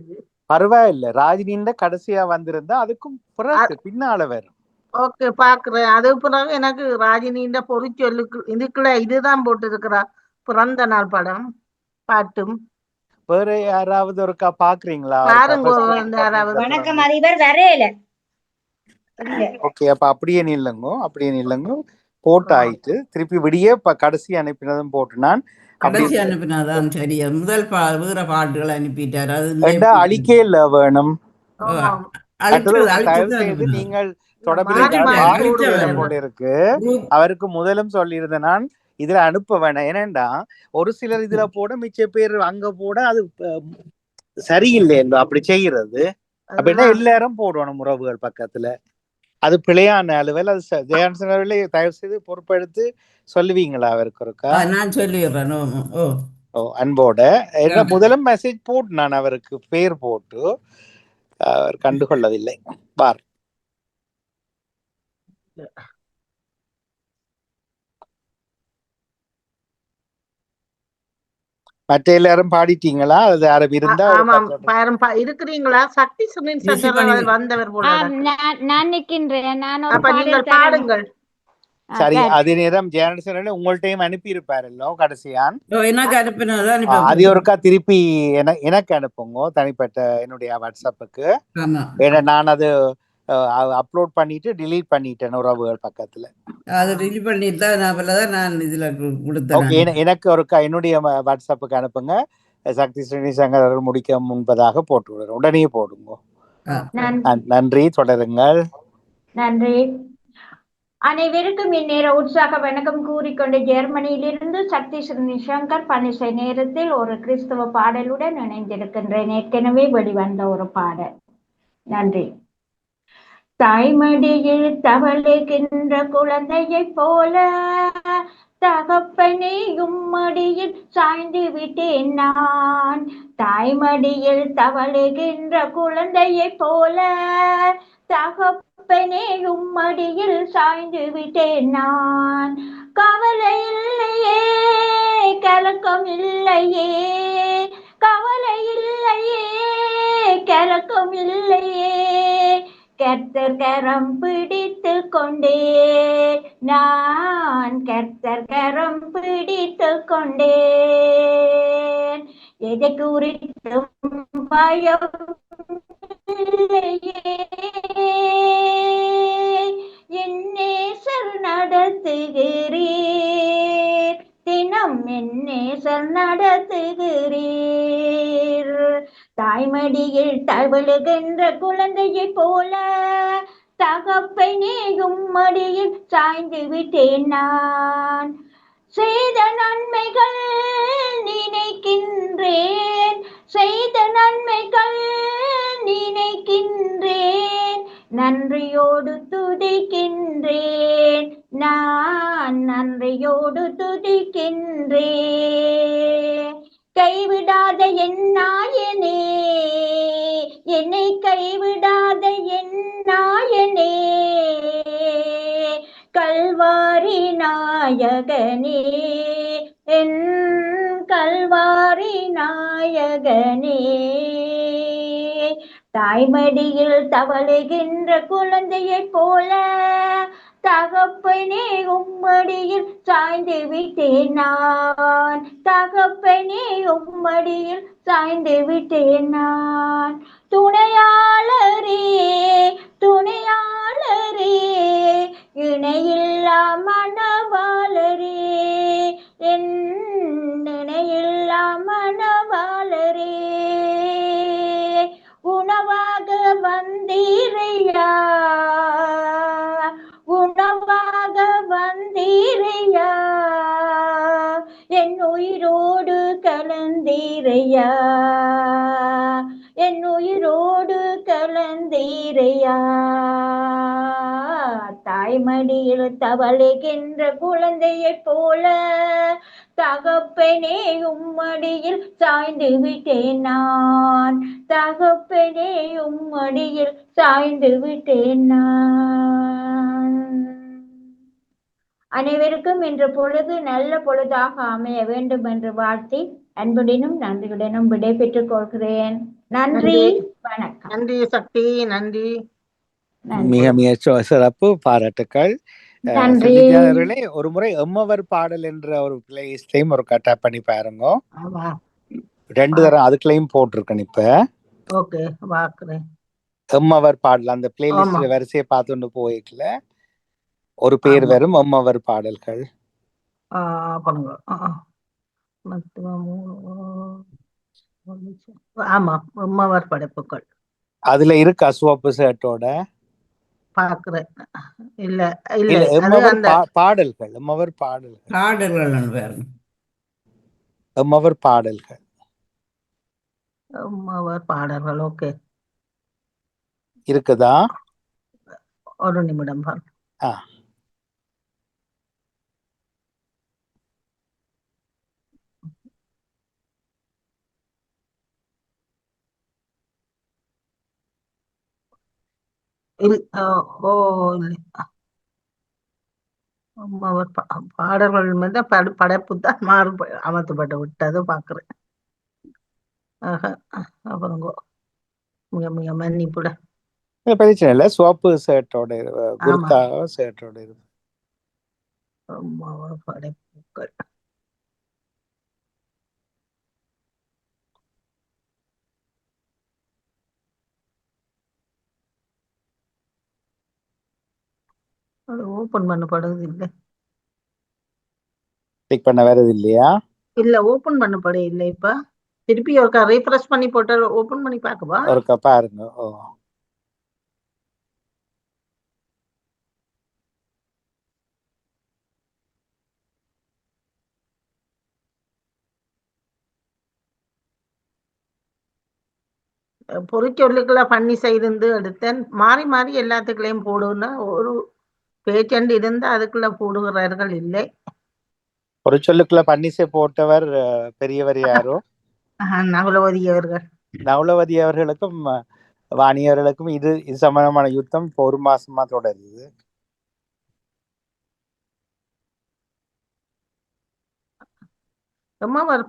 K: பரவாயில்ல, ராஜினின்ற கடைசியா வந்திருந்தா அதுக்கும் பிறகு பின்னால வரும்.
B: ஓகே, பாக்குறேன். அது பிறகு எனக்கு ராஜினின்ற பொறிச்சொல்லுக்கு இதுக்குள்ள இதுதான் போட்டு இருக்கிறா. பிறந்த நாள் படம் பாட்டும்.
K: வேற யாராவது ஒருக்கா பாக்குறீங்களா?
J: வணக்கம் அதிபர் வரையில.
K: ஓகே, அப்ப அப்படியே நில்லுங்க. போட்டு ஆயிட்டு திருப்பி விடிய கடைசி அனுப்பினதும் போட்டு நான்
H: கடைசி அனுப்பினாதான் சரியா. முதல் வேற பாட்டுகளை அனுப்பிட்டாரு. அது
K: அழிக்கே இல்ல வேணும். நீங்கள் தொடர்பில் இருக்கு. அவருக்கு முதலும் சொல்லியிருந்த நான் இதுல அனுப்ப வேணாம். ஏனேண்டா ஒரு சிலர் இதுல போட மிச்ச பேர் அங்க போட அது சரியில்லை என்று அப்படி செய்யறது. அப்படின்னா எல்லாரும் போடணும் உறவுகள் பக்கத்துல. அது பிழையான அலுவல். அது ஜெயான்சன் அவர்களே தயவு செய்து பொறுப்பெடுத்து சொல்லுவீங்களா அவருக்கு இருக்கா?
H: நான் சொல்லிடுறேன்.
K: அன்போட. ஏன்னா முதலும் மெசேஜ் போட்டு நான் அவருக்கு பேர் போட்டு அவர் கண்டுகொள்ளவில்லை. பார் மற்ற எல்லாரும் பாடிட்டீங்களா? அது யாரும் இருந்தா
B: இருக்கிறீங்களா? சக்தி சுனில் வந்தவர் போல.
J: நான் நிக்கின்றேன்.
B: நீங்கள் பாடுங்கள்.
K: சரி, அதே நேரம் ஜெயநடசன் உங்கள்கிட்டையும் அனுப்பி இருப்பாருல்லோ கடைசியான். அது ஒருக்கா திருப்பி எனக்கு அனுப்புங்க தனிப்பட்ட என்னுடைய வாட்ஸ்அப்புக்கு. ஏன்னா நான் அது அப்லோட் பண்ணிட்டு டிலீட் பண்ணிட்டேன் உறவுகள் பக்கத்துல.
H: அது டிலீட் பண்ணிட்டு நான் இதுல கொடுத்தேன்.
K: எனக்கு ஒருக்கா என்னுடைய வாட்ஸ்அப்புக்கு அனுப்புங்க. சக்தி ஸ்ரீனிசங்கர் முடிக்க முன்பதாக போட்டு விடுறேன். உடனே போடுங்க. நன்றி, தொடருங்கள்.
J: நன்றி. அனைவருக்கும் இந்நேர உற்சாக வணக்கம் கூறிக்கொண்டு ஜெர்மனியிலிருந்து சக்தி ஸ்ரீனிசங்கர் பன்னிசை நேரத்தில் ஒரு கிறிஸ்தவ பாடலுடன் இணைந்திருக்கின்றேன். ஏற்கனவே வெளிவந்த ஒரு பாடல். நன்றி. தாய்மடியில் தவழுகின்ற குழந்தையைப் போல தகப்பனே உம்மடியில் சாய்ந்து விட்டேன் நான். தாய்மடியில் தவழுகின்ற குழந்தையைப் போல தகப்பனே உம்மடியில் சாய்ந்து விட்டேன் நான். கவலை இல்லையே, கலக்கம் இல்லையே, கவலை இல்லையே, கலக்கம் இல்லையே, கர்த்தர் கரம் பிடித்து கொண்டே நான், கர்த்தர் கரம் பிடித்து கொண்டேன். எதை குறித்தும் பயம் இல்லையே, என் நேசர் நடத்துகிறீர், தினம் என் நேசர் நடத்துகிறீர். தாய்மடியில் தவழுகின்ற குழந்தையைப் போல தகப்பனே உம்மடியில் சாய்ந்து விட்டேன் நான். செய்த நன்மைகள் நினைக்கின்றேன், செய்த நன்மைகள் நினைக்கின்றேன், நன்றியோடு துதிக்கின்றேன் நான், நன்றியோடு துதிக்கின்றேன். கைவிடாத என் நாயனே, என்னை கைவிடாத என் நாயனே, கல்வாரி நாயகனே, என் கல்வாரி நாயகனே. தாய்மடியில் தவழுகின்ற குழந்தையைப் போல தகப்பனே உம்மடியில் சாய்ந்து விட்டேன் நான், தகப்பனே உம்மடியில் சாய்ந்து விட்டேன் நான். துணையாளரே, துணையாளரே, இணையில்லா மணவாளரே, என் இணையில்லா மணவாளரே, உணவாக வந்தீரையா, உணவாக வந்தீரையா, என் உயிரோடு கலந்தீரையா, என் உயிரோடு கலந்தீரையா. தாய்மடியில் தவழுகின்ற குழந்தையைப் போல தகப்பனே உம்மடியில் சாய்ந்து விட்டேன் நான், தகப்பனே உம்மடியில் சாய்ந்து விட்டேன் நான். அனைவருக்கும் இன்று பொழுது நல்ல பொழுதாக அமைய வேண்டும் என்று வாழ்த்தி அன்புடனும் நன்றியுடனும் விடை பெற்றுக் கொள்கிறேன். நன்றி, வணக்கம்.
B: நன்றி சக்தி, நன்றி.
K: மிக மிக சிறப்பு, பாராட்டுக்கள்.
J: நன்றி.
K: அவர்களே, ஒரு முறை எம்மவர் பாடல் என்ற ஒரு பிளேலிஸ்டையும் ஒரு கட்டா பண்ணி பாருங்க. 2 தரம் அதுக்குள்ளேயும் போட்டிருக்கேன். இப்ப
B: ஓகே, பாக்குறேன்.
K: எம்மவர் பாடல் அந்த பிளேலிஸ்ட்ல வரிசையை பார்த்துட்டு போய்க்கல ஒரு பேர் வரும், எம்மவர் பாடல்கள்.
B: ஆமா, எம்மவர் படைப்புகள்
K: அதுல இருக்கு அசுவப்பு ஷர்ட்டோட
B: பாக்குறேன். இல்ல இல்ல,
K: இல்ல,
B: அது
K: எம்மவர்
B: அந்த
K: பாடல்கள், எம்மவர் பாடல்கள்,
H: பாடல்கள்
K: எம்மவர் பாடல்கள்,
B: எம்மவர் பாடல்கள். ஓகே,
K: இருக்குதா?
B: ஒரு நிமிடம் பாருங்க. பாடல்கள் மீது படைப்பு தான் மாறு அமர்த்தப்பட்டு விட்டது பாக்குறேன். அப்புறம் மிக மிக மன்னிப்புட
K: பிரச்சனை இல்ல. சோப்பு ஷர்ட்டோட குர்தா ஷர்ட்டோட இருக்கு.
B: படைப்புகள் அது ஓபன் பண்ணப்படுது இல்லை,
K: கிளிக் பண்ண வேறது இல்லையா?
B: இல்ல ஓபன் பண்ணப்பட இல்லை. இப்ப திருப்பி ஒருக்கா ரீஃப்ரெஷ் பண்ணி போட்டு ஓபன் பண்ணி பாக்கவா?
K: ஒருக்கா பாருங்க.
B: பொறிச்சொல்லுக்களை பண்ணி செய்து எடுத்தேன். மாறி மாறி எல்லாத்துக்குள்ளேயும் போடுன்னா ஒரு பேச்சண்டு இருந்தா அதுக்குள்ள போடுகிறார்கள் இல்லை.
K: ஒரு சொல்லுக்குள்ள பன்னிசை போட்டவர் பெரியவர் யாரோ?
B: நகுலவதி அவர்கள்.
K: நகுலவதி அவர்களுக்கும் வாணி அவர்களுக்கும் இது சம்பந்தமான யுத்தம் இப்போ 1 மாசமா தொடருது.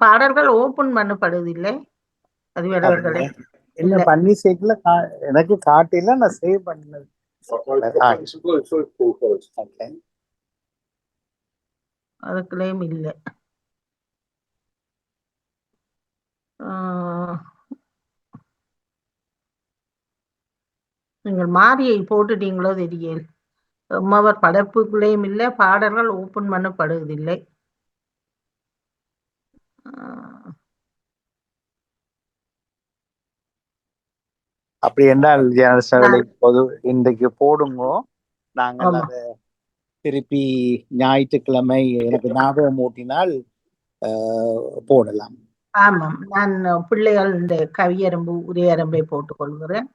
B: பாடல்கள் ஓபன் பண்ணப்படுவதில்லை அதிபர்களே.
K: இல்ல பன்னிசைக்குள்ள எனக்கு காட்டில நான் சேவ் பண்ணது.
B: அதுக்குள்ளேயும் இல்லை. நீங்கள் மாரியை போட்டுட்டீங்களோ தெரியல. எம்மவர் படைப்புக்குள்ளேயும் இல்லை, பாடல்கள் ஓபன் பண்ணப்படுவதில்லை.
K: அப்படி என்றால் பொது இன்றைக்கு போடுங்கோ, நாங்கள் அதை திருப்பி ஞாயிற்றுக்கிழமை எனக்கு ஞாபகம் ஊட்டினால் போடலாம்.
B: ஆமாம், நான் பிள்ளைகள் இந்த கவியரம்பு உரையரம்பை போட்டுக் கொள்கிறேன்.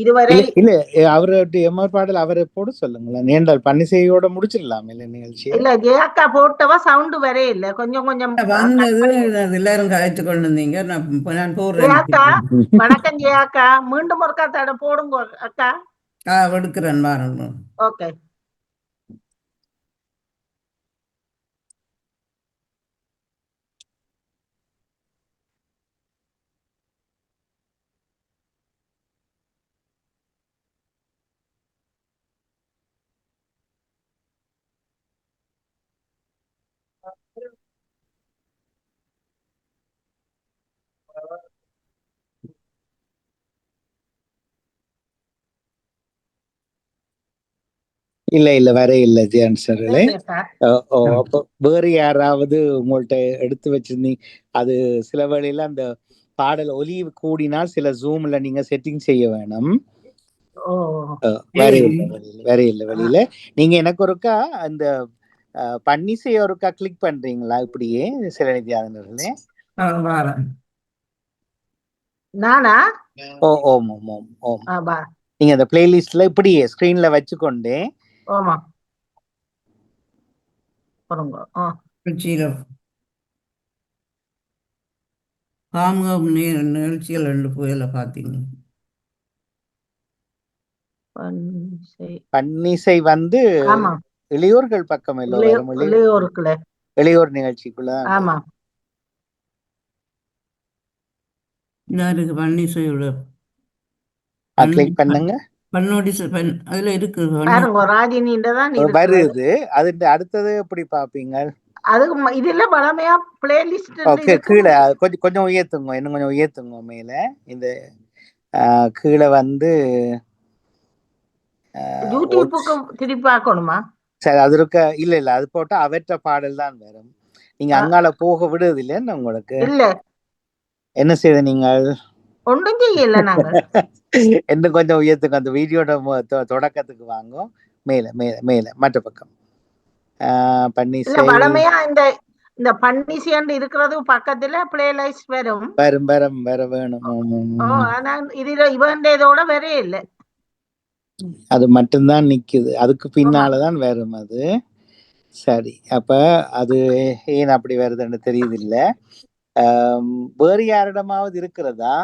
B: இதுவரை
K: இல்ல அவருடைய எம்ஆர் பாடல் அவரை போட சொல்லுங்களேன். ஏண்டால் பன்னிசையோட முடிச்சிடலாம் இல்ல நிகழ்ச்சி.
B: இல்ல ஜெயாக்கா போட்டவா சவுண்ட் வரே இல்ல, கொஞ்சம் கொஞ்சம்
H: வந்தது. எல்லாரும் கழித்து கொண்டு இருந்தீங்க. நான் போடுறேன்.
B: ஜெயாக்கா வணக்கம். ஜெயாக்கா மீண்டும் ஒருக்கா தட போடுங்க அக்கா.
H: எடுக்கிறேன் பாருங்க.
B: ஓகே.
K: இல்ல வர இல்ல ஜான்சர்ல. அப்போ வேறு யாராவது உங்கள்ட்ட எடுத்து வச்சிருந்தீங்க? அது சில வேளையில அந்த பாடல் ஒலி கூடினால் சில ஜூம்ல நீங்க செட்டிங் செய்ய வேணும். வேற இல்ல வெளியில. நீங்க எனக்கு ஒருக்கா அந்த பன்னிசை ஒருக்கா கிளிக் பண்றீங்களா? இப்படியே சில நிதியாளர்களே.
B: நானா?
K: ஓம். நீங்க அந்த பிளேலிஸ்ட்ல இப்படியே ஸ்கிரீன்ல வச்சுக்கொண்டே.
B: ஆமா.
H: நிகழ்ச்சிகள் ரெண்டு போயில பாத்தீங்க.
K: பன்னிசை வந்து இளையோர்கள் பக்கம் இளையோர் நிகழ்ச்சிக்குள்ள.
B: ஆமா.
H: யாருக்கு பன்னிசையோட
K: கிளிக் பண்ணுங்க.
H: அதுல இருக்கு
K: வருது. அது அடுத்தது எப்படி பாப்பீங்க?
B: அதுக்கு இதுல பலமையா பிளேலிஸ்ட்
K: கீழே கொஞ்சம் உயர்த்துங்க, இன்னும் கொஞ்சம் உயர்த்துங்க மேல. இந்த கீழே வந்து
B: யூடியூபுக்கு திருப்பி பார்க்கணுமா?
K: சரி, அது இருக்க. இல்ல அது போட்டா அவற்ற பாடல் தான் வரும். நீங்க அங்கால போக விடுறது இல்லைன்னு உங்களுக்கு.
B: இல்ல
K: என்ன செய்த நீங்கள்?
B: ஒன்றும் செய்யல நாங்க.
K: இன்னும் கொஞ்சம் உயர்த்துங்க. அந்த வீடியோட தொடக்கத்துக்கு வாங்க. மேல மேல மேல மற்ற பக்கம் பன்னிசை.
B: பலமையா இந்த பன்னிசைன்னு இருக்கிறது பக்கத்துல பிளேலிஸ்ட் வரும்.
K: வர வேணும்.
B: ஆனா இதுல இவண்டதோட வரே இல்லை.
K: அது மட்டும்தான் நிக்குது. அதுக்கு பின்னாலதான் வரும் அது. சரி, அப்ப அது ஏன் அப்படி வருதுன்னு தெரியுது இல்ல. வேறு யாரிடமாவது இருக்கிறதா?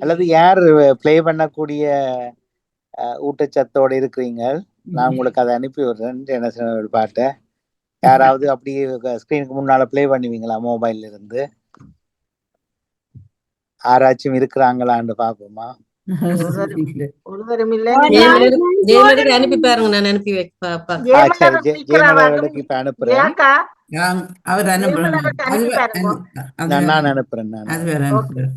K: அல்லது யார் பிளே பண்ணக்கூடிய ஊட்டச்சத்தோட இருக்கிறீங்க? நான் உங்களுக்கு அதை அனுப்பி விடுறேன். என்ன பாட்டை யாராவது அப்படியே ஸ்கிரீனுக்கு முன்னால பிளே பண்ணுவீங்களா? மொபைல்ல இருந்து ஆராய்ச்சியும் இருக்கிறாங்களான்னு பாப்போமா?
E: அனுப்பி பாருங்க. நான் அனுப்பி
K: அனுப்புறேன். நான் அனுப்புறேன்.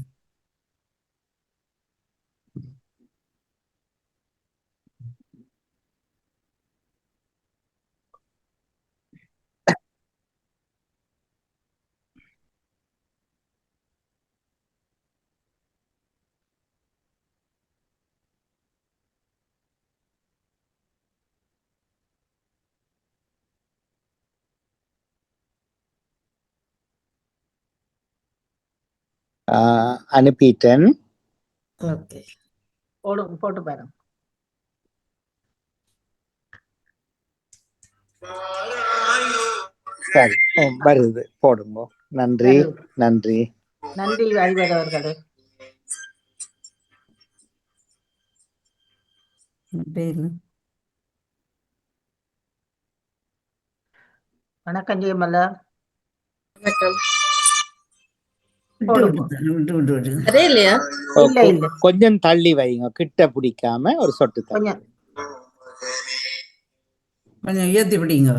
K: அனுப்பிட்டேன்.
B: ஓகே, போட்டு பாருங்க.
K: சரி, வருது, போடுங்க. நன்றி நன்றி
B: நன்றி அதிபர் அவர்களே. வணக்கம் ஜெயமலா.
E: அதே இல்லையா?
K: கொஞ்சம் தள்ளி வைங்க, கிட்ட பிடிக்காம ஒரு சொட்டு தள்ளி.
H: கொஞ்சம் ஏத்தி பிடிங்க.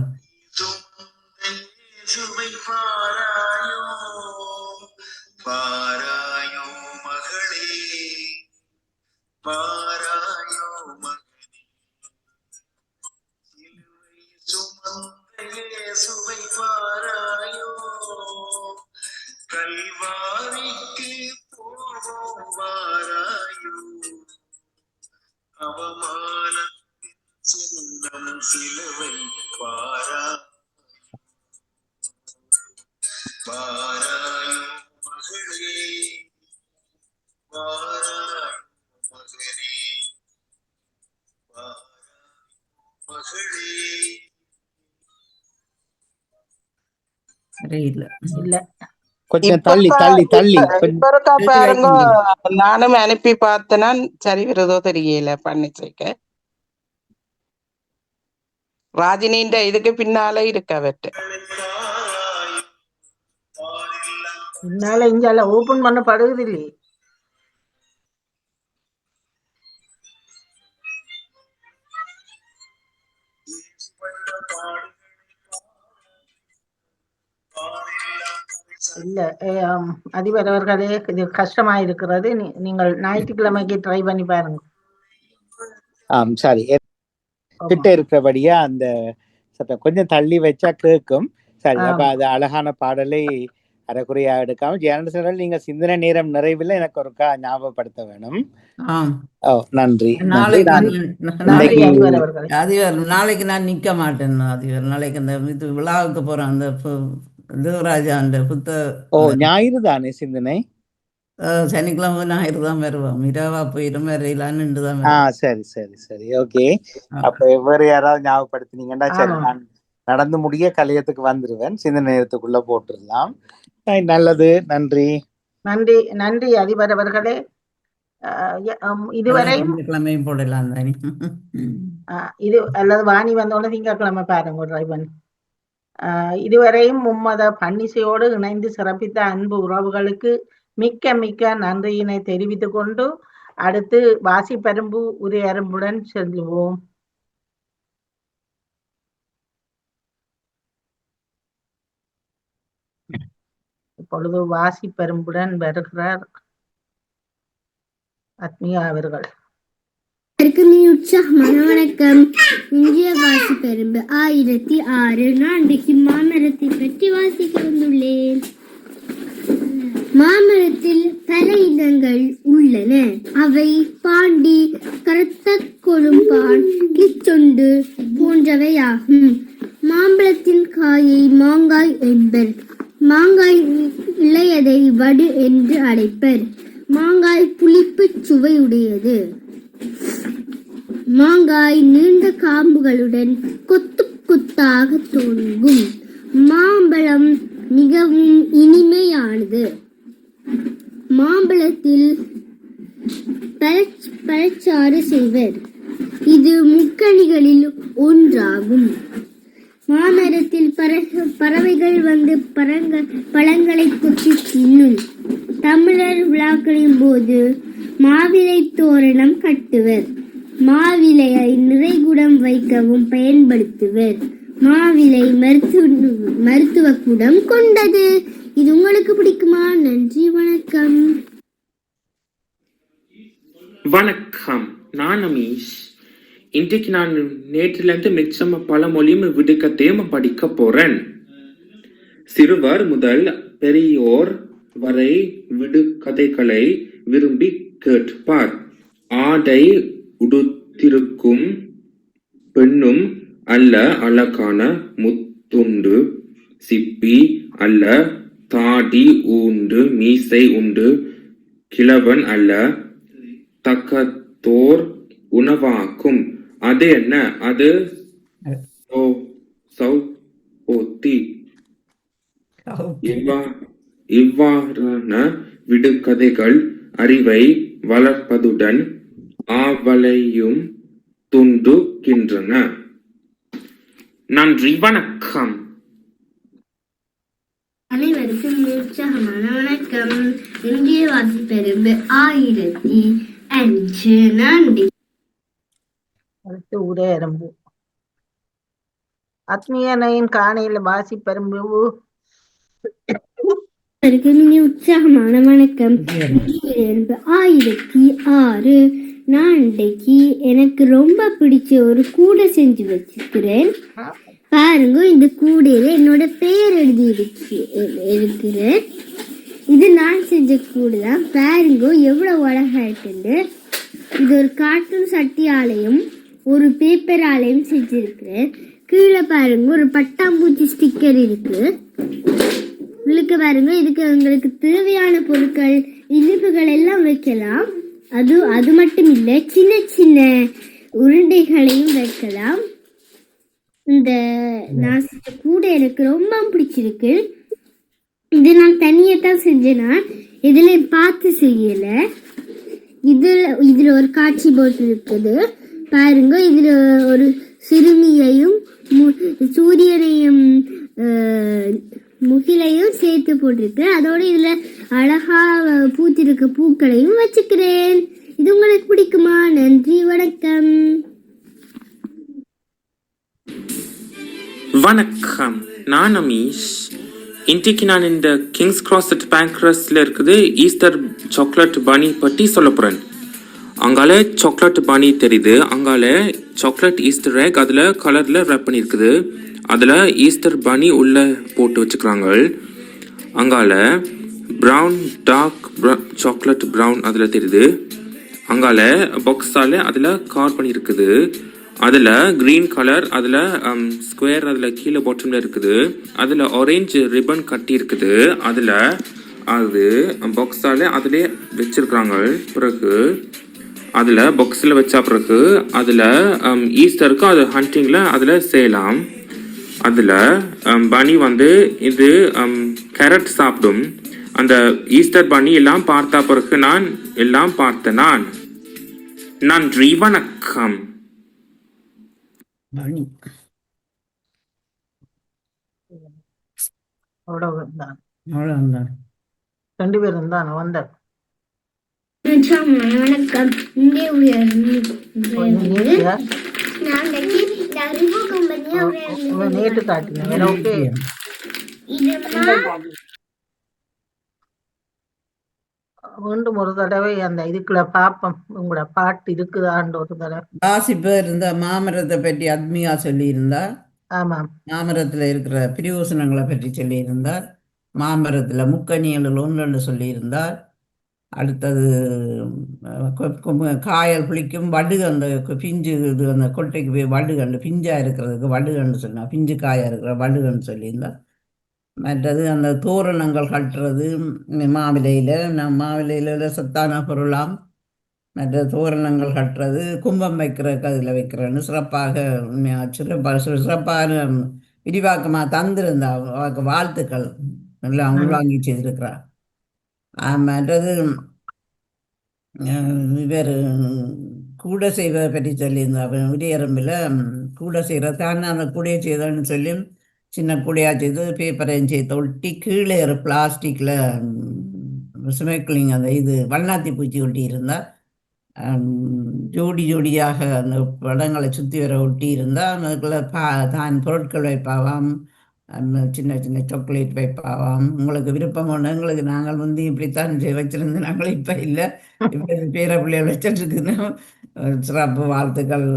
L: கல்வாரிக்கு போவோம் வாராயோ, அவமானத்தின் சின்னம் சிலுவை வாராயோ மகளே, வாராயோ மகனே, மகளே.
B: இல்ல,
K: கொஞ்சம் தள்ளி தள்ளி தள்ளி
M: பாருங்க. நானும் அனுப்பி பார்த்தேன்னா சரி வருதோ தெரியல. பண்ணிச்சிருக்க ராஜினின்ற இதுக்கு பின்னால இருக்க அவற்று
B: பின்னால இங்கால ஓபன் பண்ண படுகுது இல்லையே. இல்ல அதிபர் அவர்களே, இது கஷ்டமா இருக்கிறது. நீங்கள் ஞாயிற்றுக்கிழமைக்கு ட்ரை பண்ணி பாருங்க.
K: சரி, கிட்ட இருக்கிறபடியா அந்த சத்தம் கொஞ்சம் தள்ளி வச்சா கேட்கும். சரி, அப்ப அது அழகான பாடலை அரைக்குறையா எடுக்காம ஜெயநடசன், நீங்க சிந்தனை நேரம் நிறைவில் எனக்கு ஒருக்கா ஞாபகப்படுத்த வேணும். நன்றி.
H: நாளைக்கு நான் நிக்க மாட்டேன் அதிபர். நாளைக்கு அந்த இது விழாவுக்கு போறேன். அந்த தேவராஜா அந்த
K: ஞாயிறு தானே சிந்தனை?
H: சனிக்கிழமை ஞாயிறு தான் வருவோம். இரவா போயிடும் வரையிலான்னு தான்.
K: சரி சரி சரி, ஓகே. அப்ப வேறு யாராவது ஞாபகப்படுத்தினீங்கன்னா சரி, நான் நடந்து முடிய கலையத்துக்கு வந்துருவேன். சிந்தனை நேரத்துக்குள்ள போட்டுடலாம். நல்லது, நன்றி
B: நன்றி நன்றி அதிபர் அவர்களே. இதுவரையும்
H: போடலாம் தானே
B: இது, அல்லது வாணி வந்தோட திங்கட்கிழமை பாருங்க ட்ரை பண்ணி. இதுவரையும் மும்மத பன்னிசையோடு இணைந்து சிறப்பித்த அன்பு உறவுகளுக்கு மிக்க மிக்க நன்றியினை தெரிவித்துக் கொண்டு அடுத்து வாசிப்பரும்பு உரையரும்புடன் செல்வோம். இப்பொழுது வாசிப்பரும்புடன் வருகிறார் ஆத்மியா அவர்கள்.
N: உற்சாகமான வணக்கம். இந்திய வாசிப்பெரும்பு 1006. நான் இன்றைக்கு மாமரத்தை பற்றி வாசிக்க வந்துள்ளேன். மாமரத்தில் பல இனங்கள் உள்ளன. அவை பாண்டி, கருத்த கொழும்பான், கிச்சொண்டு போன்றவையாகும். மாம்பழத்தின் காயை மாங்காய் என்பர். மாங்காய் இளையதை வடு என்று அழைப்பர். மாங்காய் புளிப்பு சுவையுடையது. மாங்காய் நீண்ட காம்புகளுடன் கொத்து கொத்தாக தோன்றும். மாம்பழம் மிகவும் இனிமையானது. மாம்பழத்தில் பழச்சாறு செய்வர். இது முக்கணிகளில் ஒன்றாகும். மாமரத்தில் பறவைகள் வந்து பழங்களை கொத்தி தின்னும். தமிழர் விழாக்களின் போது மாவிலை தோரணம் கட்டுவர். மாவிலையை நிறைகுடம் வைக்கவும் பயன்படுத்துவர். மாவிலை மருத்துவ குடம் கொண்டது. இது உங்களுக்கு பிடிக்குமா? நன்றி, வணக்கம்.
O: வணக்கம், நான் அமீஷ். இன்றைக்கு நான் நேற்றிலிருந்து மிச்சம் பழமொழியும் விடுக்கத்தையும் படிக்க போறேன். சிறுவர் முதல் பெரியோர் வரை விடுகதைகளை விரும்பி கேட்பார். ஆடை உடுத்திருக்கும் பெண்ணும் அல்ல அழகான முத்துண்டு. சிப்பி அல்ல தாடி உண்டு மீசை உண்டு கிழவன் அல்ல தக்கதோர் உணவாக்கும். அது என்ன? அது சௌபோத்தி. இவ்வாறான விடுகதைகள் அறிவை வளர்ப்பதுடன் ஆவலையும் தூண்டுகின்றன. நன்றி, வணக்கம்.
N: அனைவருக்கும் உற்சாகமான வணக்கம். இந்திய வாசிப்பெரும்பு 1005. நன்றி.
B: அடுத்து உதயரம்பு. ஆத்மீயனையின் காணையில வாசிப்பெரும்பு.
N: இனி உற்சாகமான வணக்கம். 1006. நான் இன்றைக்கு எனக்கு ரொம்ப பிடிச்ச ஒரு கூடை செஞ்சு வச்சிருக்கிறேன். பாருங்க, இந்த கூடையில என்னோட பெயர் எழுதி இருக்கிறேன். இது நான் செஞ்ச கூடை தான். பாருங்க எவ்வளவு அழகா இருக்குன்னு. இது ஒரு கார்ட்டூன் சட்டி ஆலயம் ஒரு பேப்பர் ஆலயம் செஞ்சிருக்கிறேன். கீழே பாருங்க ஒரு பட்டாம்பூச்சி ஸ்டிக்கர் இருக்கு. உங்களுக்கு பாருங்க, இதுக்கு உங்களுக்கு தேவையான பொருட்கள் இனிப்புகள் எல்லாம் வைக்கலாம். அது மட்டும் இல்லை, சின்ன சின்ன உருண்டைகளையும் வைக்கலாம். இந்த நான் செஞ்ச கூட எனக்கு ரொம்ப பிடிச்சிருக்கு. இது நான் தனியாக தான் செஞ்சேன்னா இதுல பார்த்து செய்யல. இதுல ஒரு காட்சி போட்டு இருக்குது பாருங்க. இதுல ஒரு சிறுமியையும் சூரியனையும் முகிலையும் சேர்த்து போட்டிருக்கு. அதோட இதுல அழகா பூத்திருக்க பூக்களையும் வச்சுக்கிறேன். இது உங்களுக்கு பிடிக்குமா? நன்றி, வணக்கம்.
O: வணக்கம், நான் அமீஷ். இன்றைக்கு நான் இந்த கிங்ஸ் கிராஸ் பேங்க்ரஸ்ல இருக்குது ஈஸ்டர் சாக்லேட் பனி பற்றி சொல்ல போறேன். அங்கால சாக்லேட் பனி தெரியுது. அங்கால சாக்லேட் ஈஸ்டர் எக் அதில் கலரில் ரேப் பண்ணியிருக்குது. அதில் ஈஸ்டர் பனி உள்ள போட்டு வச்சுக்கிறாங்க. அங்கால ப்ரௌன் டார்க் சாக்லேட் ப்ரௌன் அதில் தெரியுது. அங்கால பாக்ஸால் அதில் கவர் பண்ணியிருக்குது. அதில் க்ரீன் கலர் அதில் ஸ்கொயர் அதில் கீழே பாட்டமில் இருக்குது. அதில் ஆரஞ்சு ரிப்பன் கட்டி இருக்குது. அதில் அது பாக்ஸால் அதிலே வச்சிருக்கிறாங்க. பிறகு அதில் பாக்ஸில் வச்சா பிறகு அதில் ஈஸ்டருக்கு அது ஹண்டிங்கில் அதில் செய்யலாம். அதில் பனி வந்து இது கேரட் சாப்பிடும். அந்த ஈஸ்டர் பனி எல்லாம் பார்த்தா பிறகு நான் எல்லாம் பார்த்தேன். நான் நன்றி, வணக்கம்.
B: அவ்வளவுதான்.
H: அவ்வளவுதான்.
B: 2 பேரும் தான் வந்தார்.
N: வணக்கம். இங்கே
B: நேற்று காட்டினேன். ஓகே, மீண்டும் ஒரு தடவை அந்த இதுக்குள்ள பாப்பம் உங்களோட பாட்டு இருக்குதான்னு ஒரு தடவை
H: வாசிப்பு இருந்த மாமரத்தை பற்றி அத்மியா சொல்லியிருந்தார்.
B: ஆமாம்,
H: மாமரத்தில் இருக்கிற பிரயோசனங்களை பற்றி சொல்லியிருந்தார். மாமரத்தில் முக்கணிகள் ஒன்று சொல்லியிருந்தார். அடுத்தது காயல் புளிக்கும் வடுகண்டு பிஞ்சு இது அந்த கொட்டைக்கு போய் வடுகண்டு பிஞ்சாக இருக்கிறதுக்கு வடுகண்டு சொன்னால் பிஞ்சு காயாக இருக்கிற வடுகண்டு சொல்லியிருந்தார். மற்றது அந்த தோரணங்கள் கட்டுறது மாவிலையில் சத்தான பொருளாம். மற்ற தோரணங்கள் கட்டுறது கும்பம் வைக்கிறதுக்கு அதில் வைக்கிறேன்னு சிறப்பாக சிறப்பான விரிவாக்கமாக தந்திருந்தா வாழ்த்துக்கள் எல்லாம் உள்வாங்கி செய்திருக்கிறார். மற்றது இவர் கூடை செய்வதை பற்றி சொல்லியிருந்தார். உரியரம்பில் கூடை செய்கிறது தான் அந்த கூடையை செய்தோன்னு சொல்லி சின்ன கூடையாக செய்து பேப்பரையும் செய்து ஒட்டி கீழே ஒரு பிளாஸ்டிக்கில் ஸ்மெக்லிங் அந்த இது வண்ணாத்தி பூச்சி ஒட்டி இருந்தால் ஜோடி ஜோடியாக அந்த படங்களை சுற்றி வர ஒட்டி இருந்தால் அதுக்குள்ளே தான் பொருட்கள் வைப்பாவாம். சின்ன சின்ன சாக்லேட் வைப்பாவாம். உங்களுக்கு விருப்பம் ஒன்று எங்களுக்கு நாங்கள் வந்து இப்படித்தான் வச்சிருந்து நாங்கள் இப்போ இல்லை இப்போ பேர பிள்ளைகள் வச்சிருக்குன்னா சிறப்பு வாழ்த்துக்கள்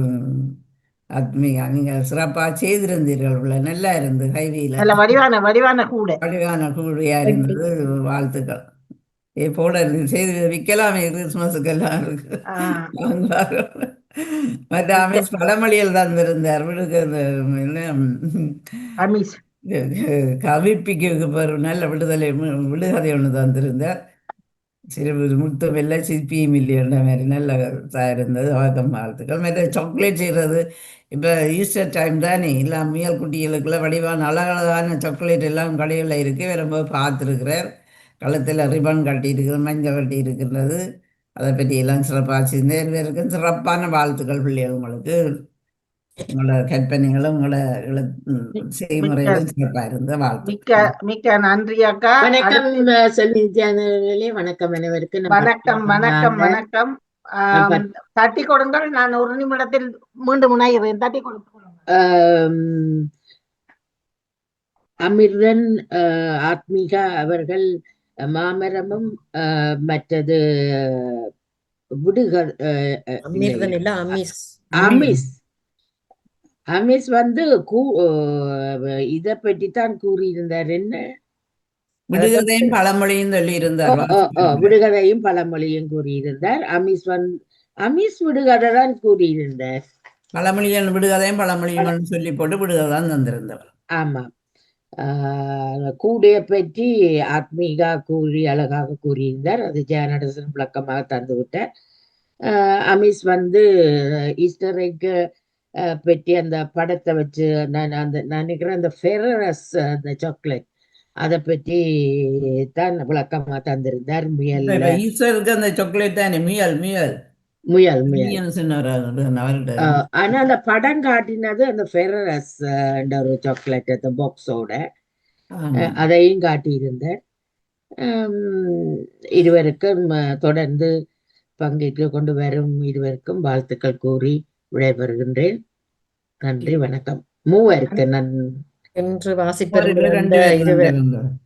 H: ஆத்மிகா. நீங்கள் சிறப்பாக செய்திருந்தீர்கள். நல்லா இருந்து கைவியில்
B: வடிவான
H: கூடையா இருந்தது. வாழ்த்துக்கள். போட செய்து விற்கலாமே கிறிஸ்மஸுக்கெல்லாம் இருக்கு. மற்ற அமீஷ் பழமொழியில் தான் இருந்தார். கவிப்பிக்கு நல்ல விடுகதை ஒன்று தந்திருந்தார். சிறு முத்தம் இல்லை சிப்பியும் இல்லைன்ற மாதிரி நல்ல இதாக இருந்தது. வழக்கம் வாழ்த்துக்கள். மற்ற சாக்லேட் செய்கிறது இப்போ ஈஸ்டர் டைம் தானே எல்லாம் மியல் குட்டிகளுக்குள்ள வடிவான அழகழகான சாக்லேட் எல்லாம் கடைகளில் இருக்குது. வரும்போது பார்த்துருக்கிறார். கழுத்தில் ரிபன் கட்டி இருக்கிறது, மஞ்சள் கட்டி இருக்கின்றது. அதை பற்றி எல்லாம் சிறப்பாக செய்திருக்கும். சிறப்பான வாழ்த்துக்கள் பிள்ளைகள் உங்களுக்கு. உங்களோட கற்பனைகளும் உங்களோட செய்முறைகளும் சிறப்பாக இருந்த வாழ்த்து.
B: மிக்க நன்றி அக்கா.
P: வணக்கம் செல்வி நித்யானந்தர்களே. வணக்கம் அனைவருக்கும்.
B: வணக்கம் வணக்கம் வணக்கம். தட்டி கொடுங்கள். நான் ஒரு நிமிடத்தில் மீண்டும் இணைகிறேன். தட்டி கொடுங்கள்.
P: அமிர்தன் ஆத்மிகா அவர்கள் மாமரமும் மற்றது
E: அமிர்தன் இல்ல அமீஸ்.
P: அமீஸ் வந்து இத பற்றித்தான் கூறியிருந்தார். என்ன
H: விடுகதையும் பழமொழியும் சொல்லி இருந்தார்.
P: விடுகதையும் பழமொழியும் கூறியிருந்தார். அமீஸ் விடுகதை தான் கூறியிருந்தார்.
H: பழமொழிகள் விடுகதையும் பழமொழியும் சொல்லி போட்டு விடுகதை தான் தந்திருந்தவர்.
P: ஆமா. கூடைய பற்றி ஆத்மீகா அழகாக கூறியிருந்தார். அது ஜெயநடசன் விளக்கமாக தந்துவிட்டார். அமீஸ் வந்து ஈஸ்டர் எக் பற்றி அந்த படத்தை வச்சு நான் நினைக்கிறேன் அந்த ஃபெரரஸ் அந்த சாக்லேட் அதை பற்றி தான் விளக்கமாக தந்திருந்தார்.
H: ஈஸ்டருக்கு அந்த சாக்லேட் தானே
P: முயல் ஆனா அந்த படம் காட்டினது அந்த ஃபெரரஸ் ஒரு சாக்லேட் அந்த பாக்ஸோட அதையும் காட்டியிருந்தார். இருவருக்கும் தொடர்ந்து பங்கேற்று கொண்டு வரும் இருவருக்கும் வாழ்த்துக்கள் கூறி விடைபெறுகின்றேன். நன்றி, வணக்கம். மூவருக்கு
E: இன்று வாசிப்பெரும்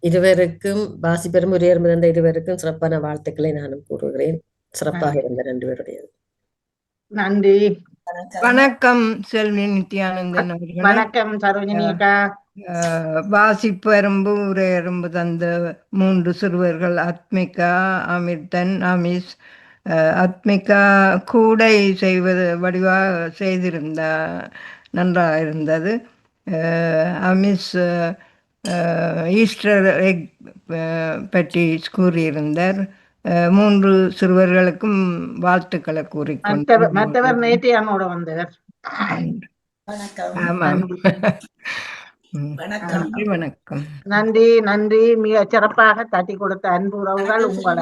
E: இருவருக்கும் வாசிப்பெரும் இருந்த இருவருக்கும் சிறப்பான வாழ்த்துக்களை நானும் கூறுகிறேன். சிறப்பாக இருந்த ரெண்டு பேருடையது.
B: நன்றி.
Q: வணக்கம் செல்வி நித்யானந்தன் அவர்கள்.
B: வணக்கம் சரோஜினி அக்கா.
Q: வாசிப்பெரும்பு உரையெரும்பு தந்த 3 சிறுவர்கள் ஆத்மிகா, அமிர்தன், அமீஸ். ஆத்மிகா கூடை செய்வது வடிவாக செய்திருந்த நன்றாக இருந்தது. அமீஸ் ஈஸ்டர் எக் பற்றி கூறியிருந்தார். 3 சிறுவர்களுக்கும் வாழ்த்துக்களை கூறிக்கொண்டு
B: மற்றவர் நேற்றையானோட வந்தவர்.
Q: வணக்கம்.
B: நன்றி நன்றி. மிக சிறப்பாக தட்டி கொடுத்த அன்பு உறவுகள் உங்கள்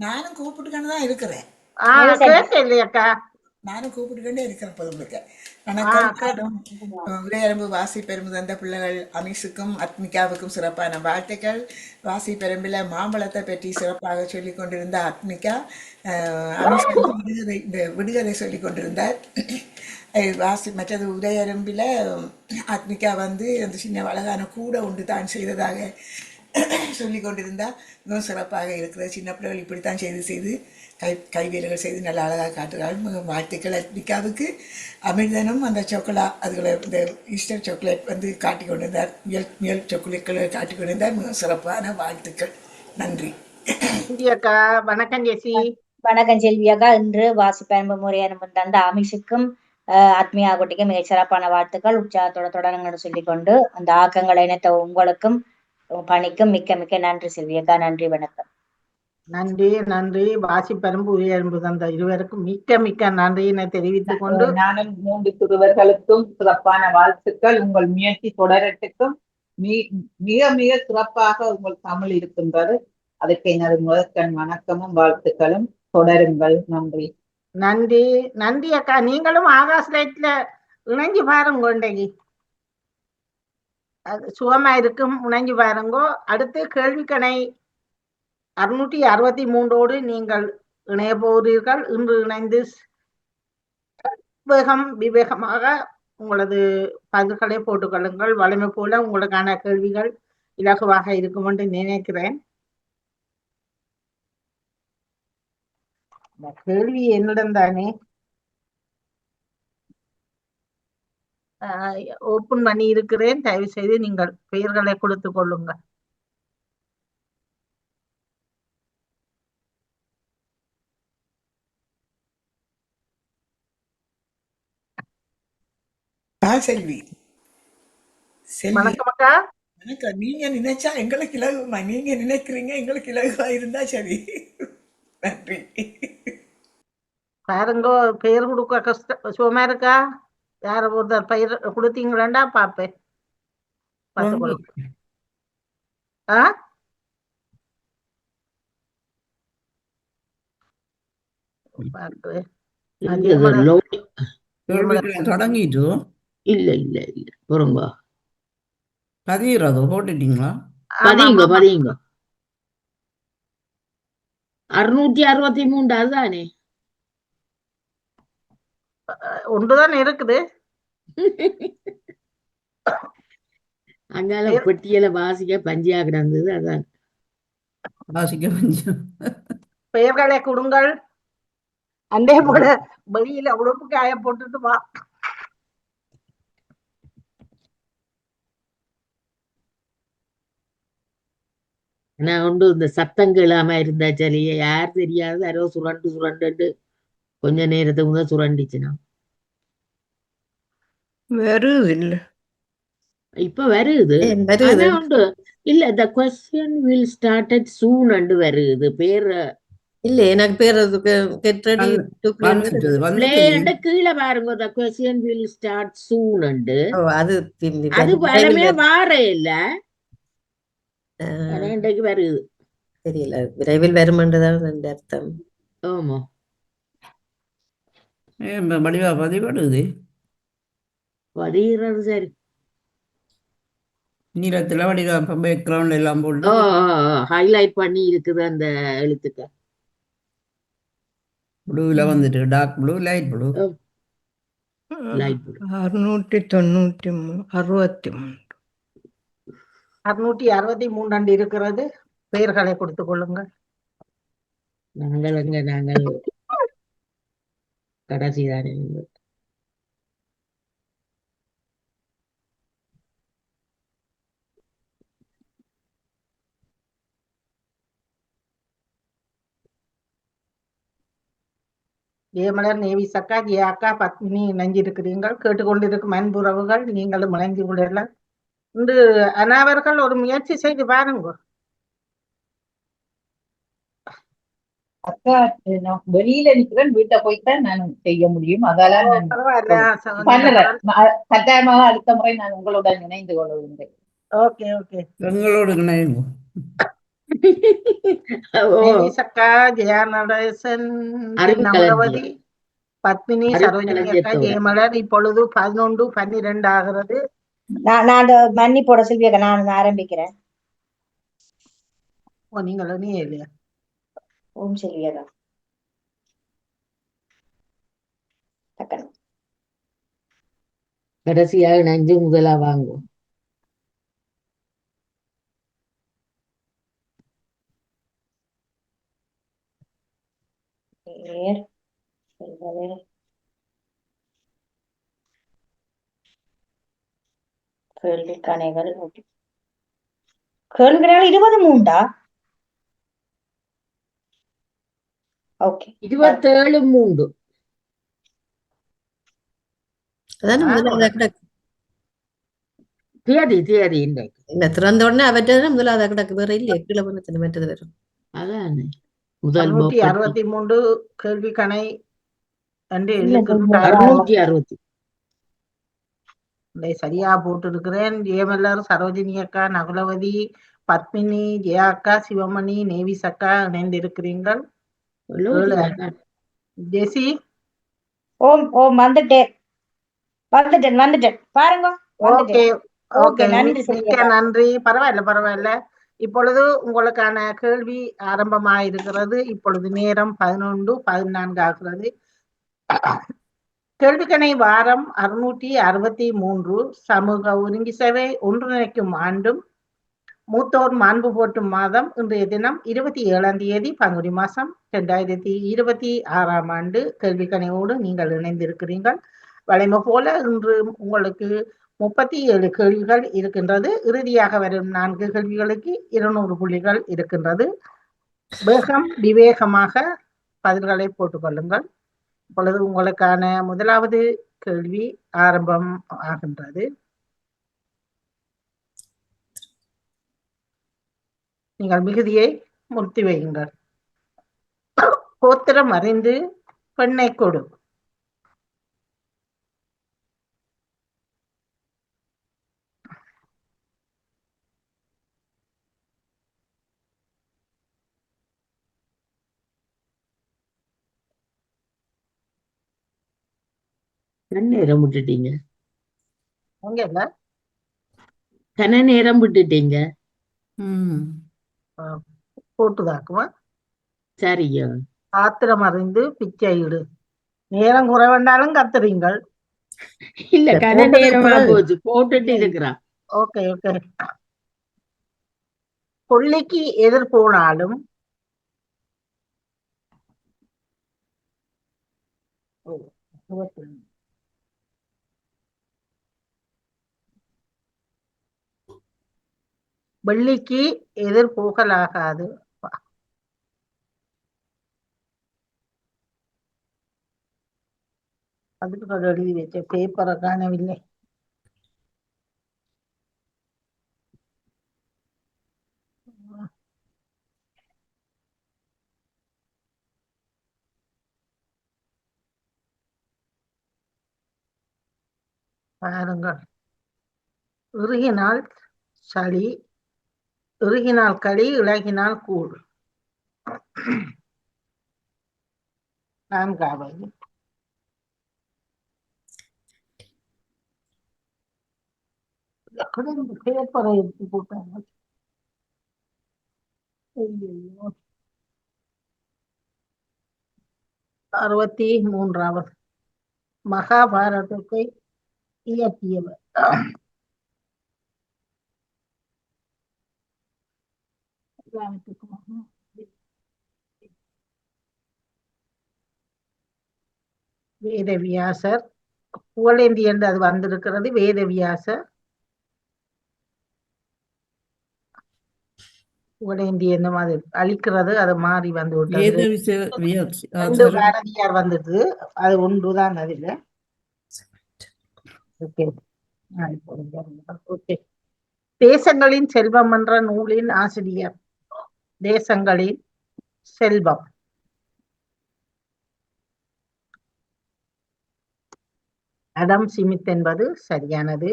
R: நானும் கூப்பிட்டுக்கன்னு தான் இருக்கிறேன்.
B: இல்லையாக்கா
R: நானும் கூப்பிட்டுக்கொண்டே இருக்கிறேன் பொதுமக்கள். வணக்கம். உரையரம்பு வாசி பெரும்பு தந்த பிள்ளைகள் அமீஸுக்கும் ஆத்மிகாவுக்கும் சிறப்பான வாழ்த்துக்கள். வாசி பெரும்பில் மாம்பழத்தை பற்றி சிறப்பாக சொல்லி கொண்டிருந்த ஆத்மிகா, அமீஸ் விடுகதை சொல்லி கொண்டிருந்தார். மற்றது உதயரம்பில் ஆத்மிகா வந்து அந்த சின்ன அழகான கூடை ஒன்று தான் செய்ததாக சொல்லி கொண்டிருந்தால் மிகவும் சிறப்பாக இருக்கிறது. சின்ன பிள்ளைகள் இப்படித்தான் செய்து கைவேலைகள் செய்து நல்லா அழகாக காட்டுகிறாள். வாழ்த்துக்கள் ஆத்மிகாவுக்கு. அமிர்தனும் அந்த அதுகளை இந்த ஈஸ்டர் சாக்லேட் வந்து காட்டி கொண்டிருந்தார். மியல் சாக்லேட்களை காட்டி கொண்டிருந்தார். மிகவும் சிறப்பான வாழ்த்துக்கள். நன்றி.
B: வணக்கம் ஜெசி.
J: வணக்கம் செல்வியாக்கா. இன்று வாசிப்பெரும்பு முறையரம்பு தந்த அமிஷுக்கும் ஆத்மியா குட்டிக்கு மிக சிறப்பான வாழ்த்துக்கள். உற்சாகத்தோட தொடருங்கன்னு சொல்லிக்கொண்டு அந்த ஆக்கங்களை இணைத்த உங்களுக்கும் பணிக்கும் மிக்க மிக்க நன்றி செல்வியக்கா. நன்றி, வணக்கம்.
B: நன்றி நன்றி. வாசிப்பெரும்பு உயர்ம்பு தந்த இருவருக்கும் மிக்க மிக்க நன்றியினை தெரிவித்துக் கொண்டு
I: நானும் 3 சிறுவர்களுக்கும் சிறப்பான வாழ்த்துக்கள். உங்கள் முயற்சி தொடரட்டுக்கும். மிக மிக சிறப்பாக உங்கள் தமிழ் இருக்கின்றது. அதுக்கு எனது முதற்கண் வணக்கமும் வாழ்த்துக்களும். தொடருங்கள். நன்றி.
B: நன்றி நன்றி அக்கா. நீங்களும் ஆகாஷ் லைட்ல இணைஞ்சு பாருங்க. இன்றைக்கு அது சுகமா இருக்கும். இணைஞ்சு பாருங்கோ. அடுத்து கேள்விக்கணை 663 நீங்கள் இணைய போகிறீர்கள். இன்று இணைந்து விவேகமாக உங்களது பதில்களை போட்டுக்கொள்ளுங்கள். வலிமை போல உங்களுக்கான கேள்விகள் இலகுவாக இருக்கும் என்று நினைக்கிறேன். கேள்வி என்னிடம் தானே ஓப்பன் பண்ணி இருக்கிறேன். தயவு செய்து நீங்கள் பெயர்களை கொடுத்து கொள்ளுங்கள்.
R: செல்வி செல்வி
B: வணக்கம் அக்கா.
R: எனக்கு நீங்க நினைச்சா எங்களுக்கு இலகுமா, நீங்க நினைக்கிறீங்க எங்களுக்கு இலகுவா இருந்தா சரி. நன்றி.
B: பாருங்க, பெயர் கொடுக்க கஷ்டம் சுகமா இருக்கா? யார ஒருத்தர் பெயர் கொடுத்தீங்களா பாப்பேன், பார்த்துக்கொள்ளுங்க. ஆ பார்க்குறேன்.
H: தொடங்கிட்டு
P: இல்ல இல்ல இல்ல பொறுங்க,
H: பதிகிறதோ போட்டுட்டீங்களா?
P: பதியுங்க பதியுங்க. 663 அதுதானே?
B: ஒன்றுதான் இருக்குது.
P: அங்கால பெட்டியில வாசிக்க பஞ்சியா கிடந்தது, அதான்
H: வாசிக்க பஞ்சம்.
B: பெயர்களை கொடுங்கள். அண்டே போல வெளியில உடுப்பு காய போட்டுட்டு வா.
P: நான் உண்டு இந்த சத்தம் கேளாம இருந்தா சலியே, யார் தெரியாது யாரோ சுரண்டு சுரண்டு கொஞ்ச நேரத்துக்கு முதல் சுரண்டிச்சுனா
Q: வருது இல்ல,
P: இப்ப வருது. ஆனா உண்டு இல்ல, the question will start at soon and வருது. பேர்
E: இல்ல, எனக்கு பேர்
P: கீழே பாருங்க, the question will start soon and.
E: அது
P: அது வரமே வார இல்ல, இன்றைக்கு வருது.
E: தெரியல, விரைவில் வருமென்றுதான் அர்த்தம்.
P: ஆமா,
H: வடிவா பதிப்படுது,
P: பதிகிறது. சரி,
H: நீளத்துல வடிவா பேக்ரவுண்ட் எல்லாம் போட்டு
P: ஹைலைட் பண்ணி இருக்குது அந்த எழுத்துக்கள்.
H: ப்ளூல வந்துட்டு dark blue, light blue.
P: Light blue
Q: 663
B: 663 இருக்கிறது. பெயர்களை கொடுத்துக் கொள்ளுங்கள்.
P: நாங்கள் கடைசி தானே.
B: ஜெயமலர், நேவி சக்கா, ஜெயாக்கா, பத்மினி இணைஞ்சிருக்கிறீர்கள். கேட்டுக்கொண்டிருக்கும் அன்புறவுகள் நீங்களும் இணைந்து கொள்ளலாம். இன்று அனாவர்கள் ஒரு முயற்சி செய்து பாருங்க.
I: அக்கா, நான் வெளியில நிக்கிறேன், வீட்டை போய்தான் நான் செய்ய முடியும். அதெல்லாம் நான் பண்ணுறேன். கட்டாயமாக அடுத்த முறை நான் உங்களுடன் இணைந்து கொள்கின்றேன்.
B: ஓகே ஓகே,
H: எங்களோடு இணைந்து
B: சக்கா, ஜெயா நடேசன், நவலவதி, பத்மினி, சரோஜினி அக்கா, ஜெயமலர். இப்பொழுது 11:12 ஆகிறது.
J: நான் மன்னி போட செல்வியக்கா, நான் ஆரம்பிக்கிறேன்.
B: ஓ, நீங்களும் நீ இல்லையா?
J: ஓம் செல்வியக்கா.
P: கடைசியாக நஞ்சு முதலா வாங்கும்.
J: கேள்விக்கணைகள் கேள்விக்கணைகள் 23. ஓகே,
P: 27 தேதி இன்றைக்கு
E: இல்ல, திறந்த உடனே அவற்றை முதலாவது கிடக்கு, வேற இல்லையே, கீழே பண்ண மற்றது வரும்.
P: அதான்
B: 663 கேள்விக்கணை என்று
P: 660
B: சரியா போட்டு இருக்கிறேன். ஜெயமல்லர், சரோஜினி அக்கா, நகுலவதி, பத்மினி, ஜெயா அக்கா, சிவமணி, நேவிஸ் அக்கா இணைந்து இருக்கிறீர்கள். ஜெசி,
J: ஓம் ஓம் வந்துட்டேன் பாருங்க.
B: ஓகே ஓகே, நன்றி. பரவாயில்ல. இப்பொழுது உங்களுக்கான கேள்வி ஆரம்பமாயிருக்கிறது. இப்பொழுது நேரம் 11:14 ஆகிறது. கேள்விக்கணை வாரம் 663. சமூக ஒருங்கி சேவை ஒன்றிணைக்கும் ஆண்டும் மூத்தோர் மாண்பு போற்றும் மாதம். இன்றைய தினம் 27ஆம் தேதி பங்குனி மாசம் 2026ஆம் ஆண்டு. கேள்விக்கணையோடு நீங்கள் இணைந்திருக்கிறீர்கள். வழமை போல இன்று உங்களுக்கு 37 கேள்விகள் இருக்கின்றது. இறுதியாக வரும் 4 கேள்விகளுக்கு 200 புள்ளிகள் இருக்கின்றது. விவேகமாக பதில்களை போட்டுக் கொள்ளுங்கள். இப்பொழுது உங்களுக்கான முதலாவது கேள்வி ஆரம்பம் ஆகின்றது. நீங்கள் மிகுதியை முர்த்தி வையுங்கள். கோத்திரம் அறிந்து பெண்ணை கொடு.
P: நேரம் விட்டுட்டீங்க,
B: அங்க இல்ல
P: கன நேரம் விட்டுட்டீங்க.
B: போட்டுதாக்குமா?
P: சரியோ,
B: ஆத்திரம் அறிந்து பிச்சை இடு. நேரம் குறைவண்டாலும் கத்துறீங்கள்.
P: இல்ல கன நேரமா போச்சு, போட்டுட்டு இருக்கிறான்.
B: Okay okay. கொள்ளைக்கு எதிர் போனாலும் வெள்ளிக்கு எதிர் போகலாகாது. அதுக்கு எழுதி வச்ச பேப்பரை காணவில்லை. பாருங்கள். இறுகினால் சளி, இறுகினால் களி, இளகினால் கூழ். நான்காவது பேப்பரை எடுத்து போட்டாங்க. 63வது மகாபாரதத்தை இயற்றியவர். வேதவியாசர். புகழேந்தி என்று அது வந்திருக்கிறது. வேதவியாசர் புகழேந்தி என்ன மாதிரி அழிக்கிறது, அது மாறி வந்து விட்டது. ரெண்டு பாரதியார் வந்தது, அது ஒன்றுதான் அதில். தேசங்களின் செல்வம் என்ற நூலின் ஆசிரியர். தேசங்களின் செல்வம். அடம் ஸ்மித் என்பது சரியானது.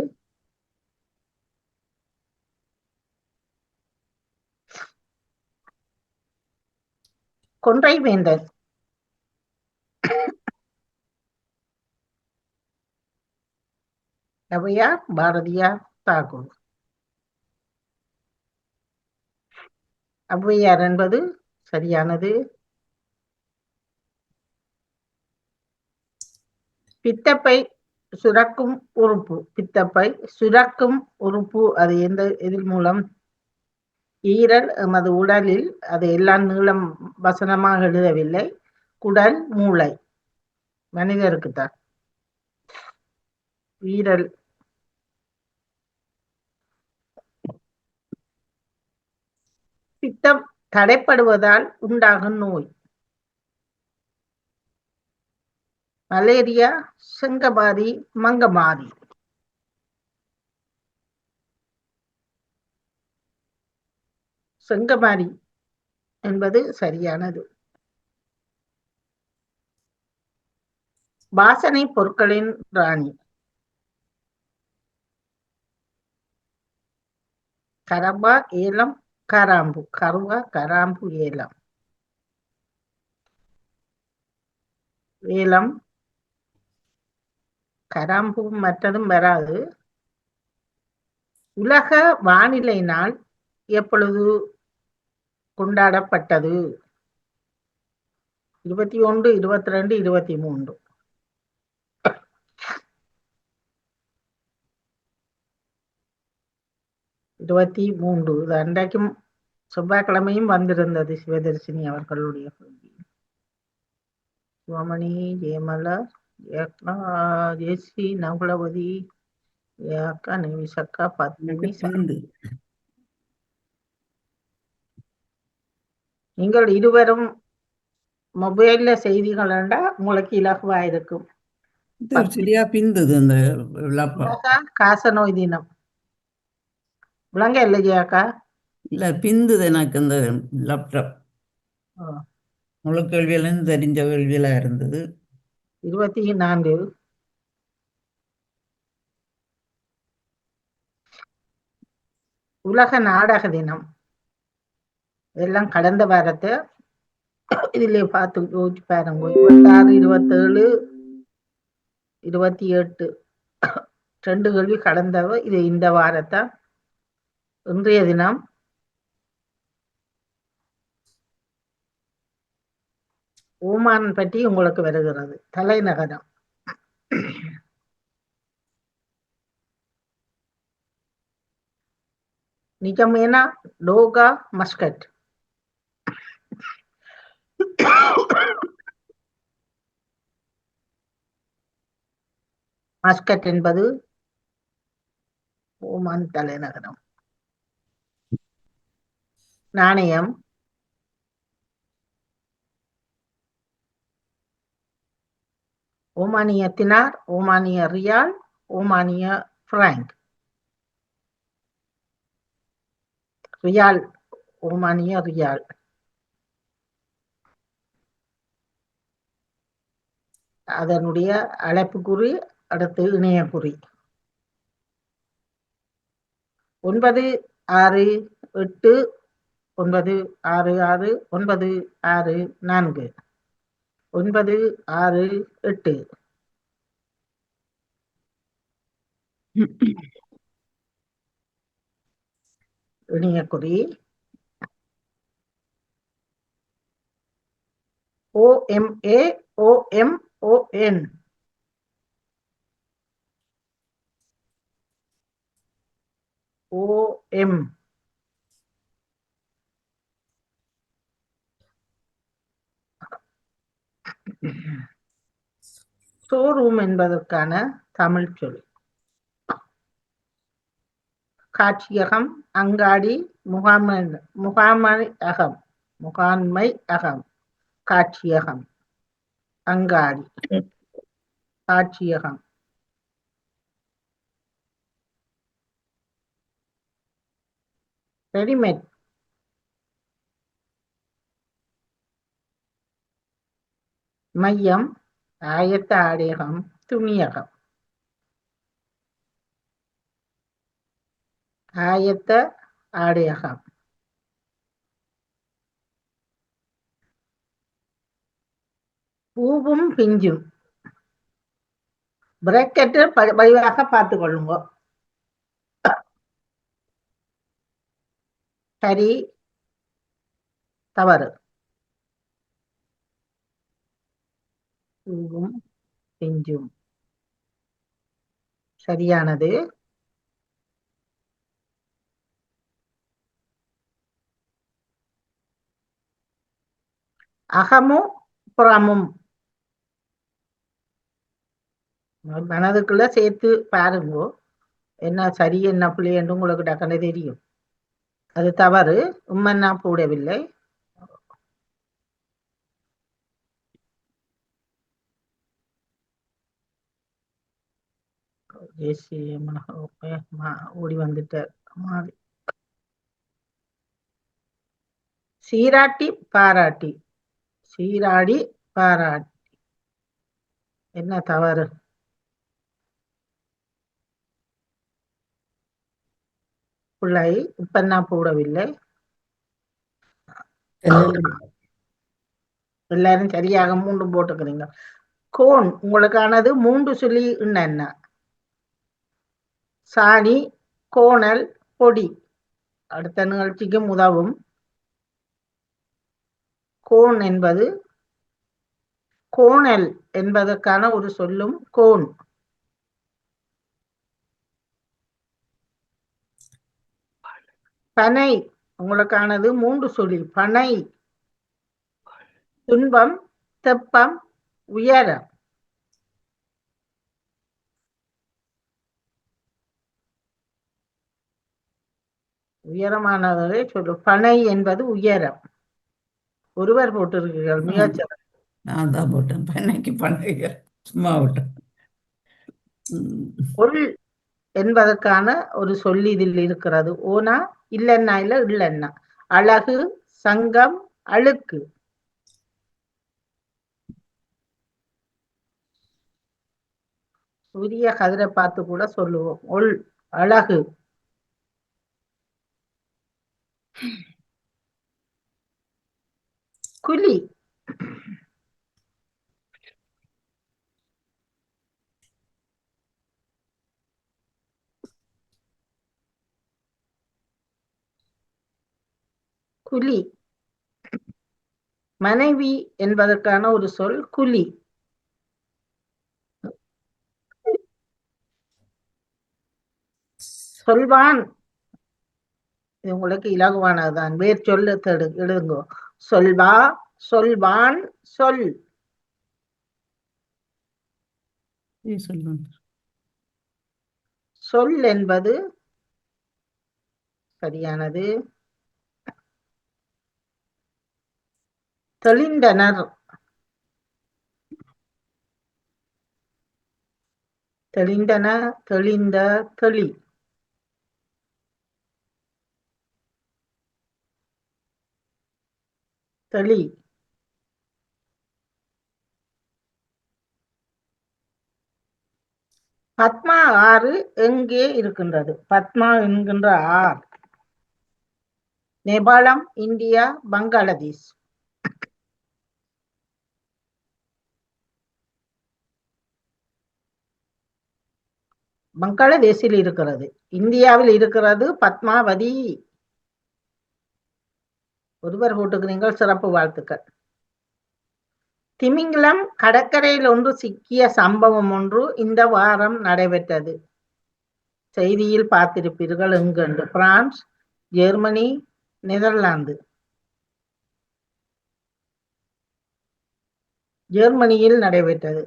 B: கொன்றை வேந்தன். ஔவையார், பாரதியார், தாகூர். ஔவையார் என்பது சரியானது. பித்தப்பை சுரக்கும் உறுப்பு. பித்தப்பை சுரக்கும் உறுப்பு அது எதில் மூலம்? ஈரல் எமது உடலில். அது எல்லாம் நீளம் வசனமாக எழுதவில்லை. குடல், மூளை. மனிதருக்குத்தான் ஈரல். பித்தம் தடைப்படுவதால் உண்டாகும் நோய். மலேரியா, செங்கமாரி, மங்கமாரி. செங்கமாரி என்பது சரியானது. வாசனை பொருட்களின் ராணி. கரவா, ஏலம், கராம்பு. கருவா, கராம்பு, ஏலம். ஏலம், கராம்பு மற்றதும் வராது. உலக வானிலை நாள் எப்பொழுது கொண்டாடப்பட்டது? 21, 22, 23. 23. இது அன்றைக்கும் செவ்வாய்க்கிழமையும் வந்திருந்தது சிவதர்சினி அவர்களுடைய சிவமணி, ஜெயமலர், ஜெயஸ்ரீ, நகுலவதி, அக்கா, நிமிஷக்கா, பத்மினி. நீங்கள் இருவரும் மொபைல்ல செய்திகள் உங்களுக்கு இலகுவா இருக்கும்.
H: இது சரியா பிந்துது இந்த விழாப்பம்.
B: காசநோய் தினம் விளங்க இல்லையாக்கா?
H: இல்ல பிந்துது எனக்கு இந்த லேப்டாப். முழு கேள்வியிலும் தெரிஞ்ச கேள்வியில இருந்தது.
B: 24 உலக நாடக தினம். எல்லாம் கடந்த வாரத்தை இதிலே பார்த்து யோசிச்சு பாருங்க. 26, 27, 28 2 கேள்வி கடந்தவ. இது இந்த வாரத்தை. இன்றைய தினம் ஓமான் பற்றி உங்களுக்கு வருகிறது. தலைநகரம் நிஜமேனா, டோகா, மஸ்கட். மஸ்கட் என்பது ஓமான் தலைநகரம். நாணயம் ஓமானிய தினார், ஓமானிய ரியால், ஓமானிய பிராங்க். ரியால், ஓமானிய ரியால். அதனுடைய அழைப்புக்குறி அடுத்து இணையக்குறி. 9686966964 9668. இணையக்குறி OMAOMON. OM. ஷோரூம் என்பதற்கான தமிழ் சொல். காட்சியகம், அங்காடி, முகாமையகம். முகாமையகம், காட்சியகம், அங்காடி, காட்சியகம். ரெடிமேட் மையம், ஆயத்த ஆடையகம், துணியகம். ஆயத்த ஆடையகம். பூவும் பிஞ்சும். பிரக்கெட்டு வடிவாக பார்த்து கொள்ளுங்க. சரி, தவறு. பூவும் பிஞ்சும் சரியானது. அகமும் புறமும். மனதுக்குள்ள சேர்த்து பாருங்க. என்ன சரி என்ன பிள்ளை என்று உங்களுக்கு டக்குன்னு தெரியும். அது தவறு. உம்மன்னா போடவில்லை. ஓடி வந்துட்ட மாதிரி. சீராட்டி பாராட்டி. சீராடி பாராட்டி. என்ன தவறு? பிள்ளை உப்பன்னா போடவில்லை. எல்லாரும் சரியாக 3 போட்டுக்கிறீங்க. கோன் உங்களுக்கானது 3 சொல்லி என்ன? சாணி, கோணல், பொடி. அடுத்த நிகழ்ச்சிக்கும் உதவும். கோன் என்பது கோணல் என்பதற்கான ஒரு சொல்லும் கோன். பனை உங்களுக்கானது 3 சொல்லி. பனை, துன்பம், தெப்பம், உயரம். உயரமானவரை சொல்லு. பனை என்பது உயரம். ஒருவர் போட்டிருக்கீர்கள். மிகச்சிறந்த.
H: நான் தான் போட்டேன். பனைக்கு பனை சும்மா விட்டேன்.
B: ஒள் என்பதற்கான ஒரு சொல்லி இதில் இருக்கிறது. ஓனா இல்லன்னா இல்ல இல்லன்னா. அழகு, சங்கம், அழுக்கு. சூரிய கதிரை பார்த்து கூட சொல்லுவோம். ஒள், அழகு. குழி. குழி. மனைவி என்பதற்கான ஒரு சொல் குழி. சொல்வான். இது உங்களுக்கு இலகுவானதுதான். வேர் சொல்லு எழுதுங்கோ. சொல்வா, சொல்வான், சொல். சொல் என்பது சரியானது. தெளிந்தனர். தெளிந்தன, தெளிந்த, தெளி. தெளி. பத்மா ஆறு எங்கே இருக்கின்றது? பத்மா என்கின்ற ஆறு நேபாளம், இந்தியா, பங்களாதேஷ். பங்களாதேஷில் இருக்கிறது. இந்தியாவில் இருக்கிறது பத்மாவதி. ஒருவர் போட்டுக்கிறீங்கள், சிறப்பு வாழ்த்துக்கள். திமிங்கிலம் கடற்கரையில் ஒன்று சிக்கிய சம்பவம் ஒன்று இந்த வாரம் நடைபெற்றது. செய்தியில் பார்த்திருப்பீர்கள். எங்கென்று? France, Germany, Netherlands. ஜெர்மனியில் நடைபெற்றது.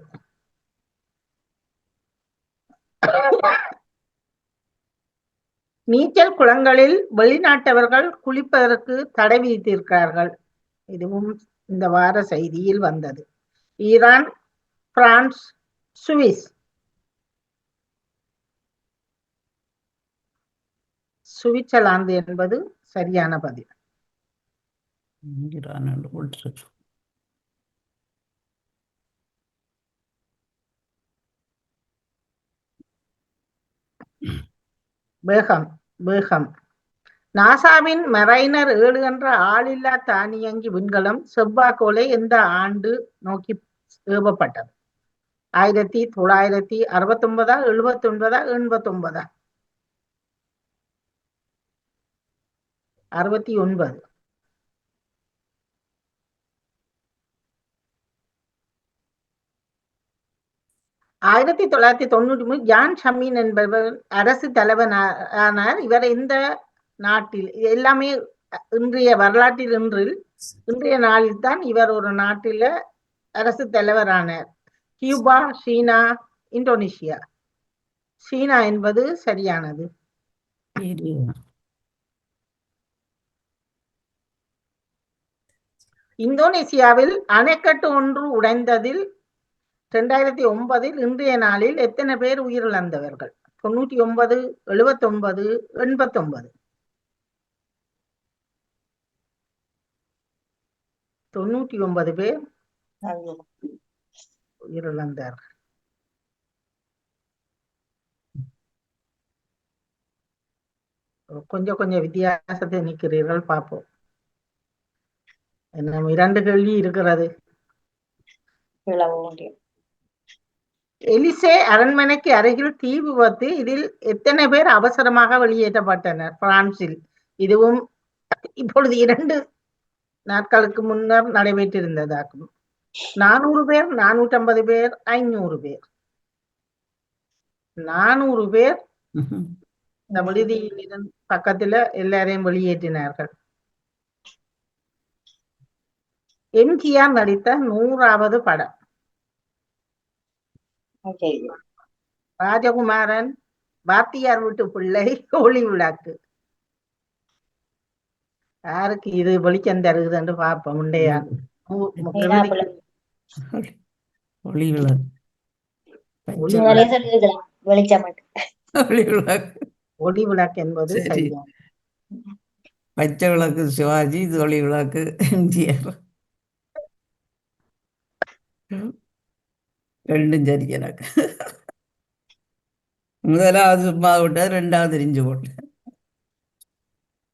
B: நீச்சல் குளங்களில் வெளிநாட்டவர்கள் குளிப்பதற்கு தடை விதித்திருக்கிறார்கள். இதுவும் இந்த வார செய்தியில் வந்தது. Iran, France, Swiss. சுவிட்சர்லாந்து என்பது சரியான பதில். வேகம், வேகம். நாசாவின் மெரைனர் 7 என்ற ஆளில்லா தானியங்கி விண்கலம் செவ்வாய்க்கோளை எந்த ஆண்டு நோக்கி ஏவப்பட்டது? 1969, 79, 89? 69. ஆயிரத்தி 1993 ஜான் ஷமீன் என்பவர் அரசு தலைவரானார். இவர் இந்த நாட்டில் எல்லாமே இன்றைய வரலாற்றில் இன்றைய நாளில் தான் இவர் ஒரு நாட்டில அரசு தலைவரானார். கியூபா, சீனா, இந்தோனேஷியா. சீனா என்பது சரியானது. இந்தோனேசியாவில் அணைக்கட்டு ஒன்று உடைந்ததில் 2009 இன்றைய நாளில் எத்தனை பேர் உயிரிழந்தவர்கள்? 99, 79, 89? 99 பேர் உயிரிழந்தார்கள். கொஞ்சம் வித்தியாசத்தை நிற்கிறீர்கள், பார்ப்போம். இன்னும் 2 கேள்வி இருக்கிறது. எலிசே அரண்மனைக்கு அருகில் தீ விபத்து. இதில் எத்தனை பேர் அவசரமாக வெளியேற்றப்பட்டனர்? பிரான்சில். இதுவும் இப்பொழுது 2 நாட்களுக்கு முன்னர் நடைபெற்றிருந்ததாகும். 400 பேர், 450 பேர், 500 பேர்? 400 பேர் இந்த விடுதியில் பக்கத்துல எல்லாரையும் வெளியேற்றினார்கள். எம்ஜிஆர் நடித்த 100வது படம்? ராஜகுமாரன், வாத்தியார் வீட்டு பிள்ளை, ஒளி விளக்கு. யாருக்கு இது வெளிச்சம் தருகுது என்று பார்ப்போம். உண்டையா?
J: வெளிச்சம்
H: ஒளி விளக்கு.
B: ஒளி விளக்கு என்பது
H: சரி.
B: சரியா.
H: பச்சை விளக்கு சிவாஜி, இது ஒளி விளக்கு எம்ஜிஆர். ரெண்டும் சரி எனக்கு. முதலாவது சும்மா விட்டது, ரெண்டாவது தெரிஞ்சு போட்டேன்.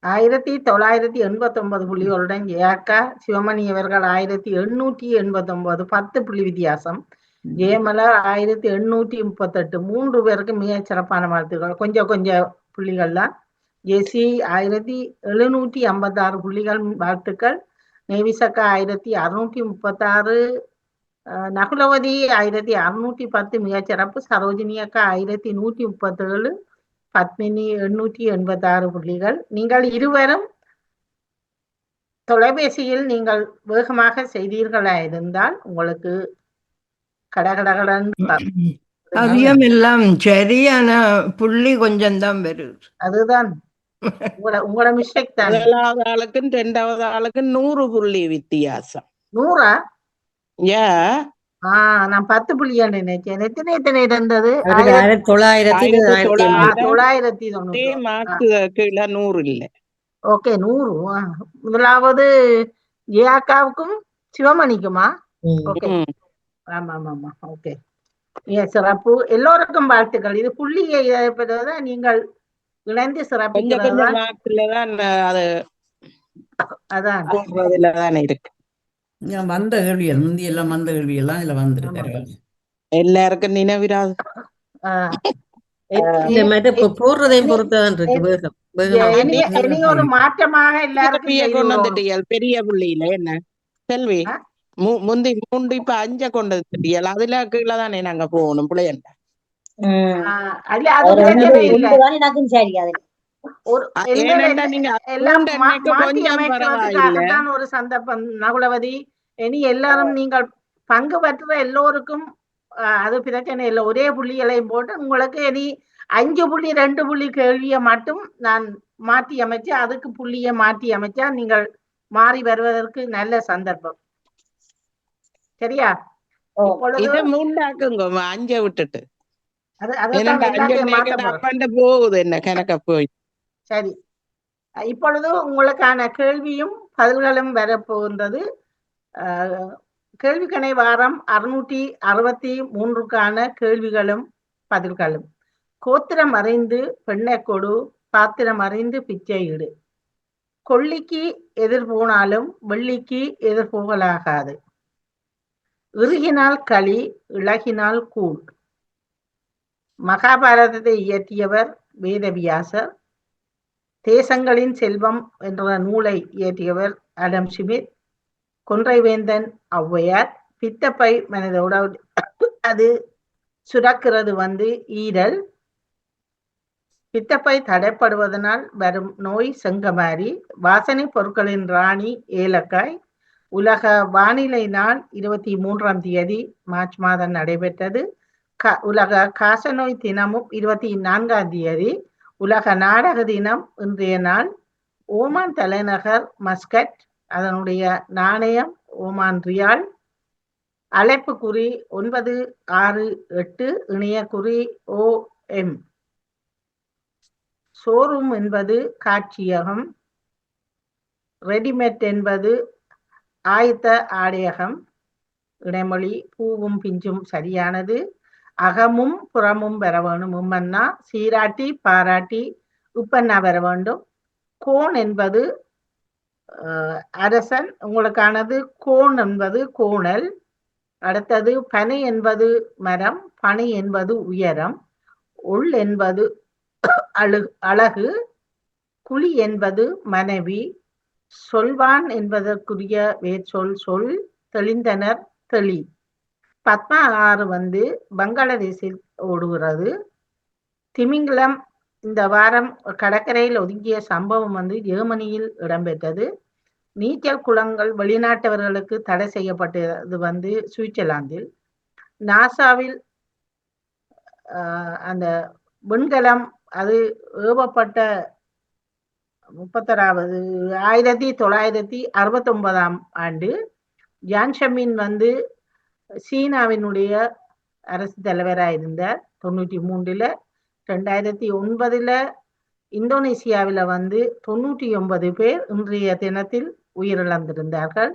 B: 1989 புள்ளிகளுடன் ஜெயாக்கா சிவமணி அவர்கள் 1889, 10 புள்ளி வித்தியாசம். ஜெயமலா 1838, 3 பேருக்கு மிக சிறப்பான வாழ்த்துக்கள். கொஞ்சம் புள்ளிகள் தான். ஜெசி 1756 புள்ளிகள் வாழ்த்துக்கள். நேவிசக்கா 1636, நகுலவதி 1610 மிகச் சிறப்பு. சரோஜினி அக்கா 1137, பத்மினி 886 புள்ளிகள். நீங்கள் இருவரும் தொலைபேசியில் நீங்கள் வேகமாக செய்தீர்களா இருந்தால் உங்களுக்கு கடகடகடன்
Q: அதிகம் எல்லாம் சரியான புள்ளி கொஞ்சம் தான் வருது.
B: அதுதான் உங்களோட மிஸ்டேக் தான்.
M: முதலாவது ஆளுக்கும் 2வது ஆளுக்கும் 100 புள்ளி வித்தியாசம்.
B: 100?
M: ஏ
B: நான் 10 புள்ளியான்னு நினைச்சேன். எத்தனை இருந்தது?
J: 1990.
M: மார்க்கு கீழே 100 இல்லை.
B: ஓகே, 100. முதலாவது ஜியாக்காவுக்கும் சிவமணிக்குமா? ஓகே, ஆமா. ஓகே, சிறப்பு. எல்லோருக்கும் வாழ்த்துக்கள். இது புள்ளியை பெறுவதான் நீங்கள் இணைந்து சிறப்பிக்கிறதா? அதான்
M: இருக்கு.
H: வந்த கேள்விகள் முந்தி எல்லாம் வந்த கேள்வியெல்லாம் இதுல வந்துருக்கு.
M: எல்லாருக்கும் நினைவிராது.
E: போடுறதையும் பொறுத்தான் இருக்கு.
B: ஒரு மாற்றமாக எல்லாருக்கும்
M: பெரிய புள்ளியில என்ன செல்வி முந்தி 3 இப்ப 5 கொண்டது தெரியல. அதுல கீழே தானே நாங்க போகணும் பிள்ளைங்க.
B: ஒரு சந்தர்ப்பம் நகுலவதி. இனி எல்லாரும் நீங்கள் பங்கு பெற்ற எல்லோருக்கும் அது பிரச்சனை இல்லை. ஒரே புள்ளிகளையும் போட்டு உங்களுக்கு இனி 5 புள்ளி 2 புள்ளி கேள்வியை மட்டும் நான் மாற்றி அமைச்சு அதுக்கு புள்ளியை மாற்றி அமைச்சா நீங்கள் மாறி வருவதற்கு நல்ல சந்தர்ப்பம். சரியா?
M: இதை 3 ஆக்குங்க 5 விட்டுட்டு.
B: போகுது என்ன கணக்க போய். சரி, இப்பொழுது உங்களுக்கான கேள்வியும் பதில்களும் வரப்போகின்றது. கேள்விக்கணை வாரம் 663க்கான கேள்விகளும் பதில்களும். கோத்திரம் அறிந்து பெண்ணை கொடு, பாத்திரம் அறிந்து பிச்சை இடு. கொள்ளிக்கு எதிர் போனாலும் வெள்ளிக்கு எதிர் போகலாகாது. இறுகினால் களி, இளகினால் கூழ். மகாபாரதத்தை இயற்றியவர் வேதவியாசர். தேசங்களின் செல்வம் என்ற நூலை இயற்றியவர் அடம் ஸ்மித். கொன்றைவேந்தன் ஔவையார். பித்தப்பை மனதோட அது சுரக்கிறது ஈரல். பித்தப்பை தடைப்படுவதனால் வரும் நோய் செங்கமாரி. வாசனை பொருட்களின் ராணி ஏலக்காய். உலக வானிலை நாள் 23ஆம் தேதி மார்ச் மாதம் நடைபெற்றது. உலக காசநோய் தினமும் 24ஆம் தேதி. உலக நாடக தினம் இன்றைய நாள். ஓமான் தலைநகர் மஸ்கட். அதனுடைய நாணயம் ஓமான் ரியால். அழைப்பு குறி 968. இணைய குறி OM. ஷோரூம் என்பது காட்சியகம். ரெடிமேட் என்பது ஆயத்த ஆடையகம். இடைமொழி பூவும் பிஞ்சும் சரியானது. அகமும் புறமும் வர வேணும். உம்மன்னா சீராட்டி பாராட்டி உப்பன்னா வர வேண்டும். கோன் என்பது அரசன். உங்களுக்கானது கோன் என்பது கோணல். அடுத்தது பனை என்பது மரம். பனை என்பது உயரம். உள் என்பது அழகு. குழி என்பது மனைவி. சொல்வான் என்பதற்குரிய வேர்ச்சொல் சொல். தெளிந்தனர் தெளி. பத்மா ஆறு பங்களாதேஷில் ஓடுகிறது. திமிங்கலம் இந்த வாரம் கடற்கரையில் ஒதுங்கிய சம்பவம் ஜெர்மனியில் இடம்பெற்றது. நீச்சல் குளங்கள் வெளிநாட்டவர்களுக்கு தடை செய்யப்பட்டது சுவிட்சர்லாந்தில். நாசாவில் அந்த விண்கலம் அது ஏவப்பட்ட 1969ஆம் ஆண்டு. ஜான்ஷமின் சீனாவினுடைய அரசு தலைவராக இருந்தார். 93ல 2009 இந்தோனேசியாவில் 99 பேர் இன்றைய தினத்தில் உயிரிழந்திருந்தார்கள்.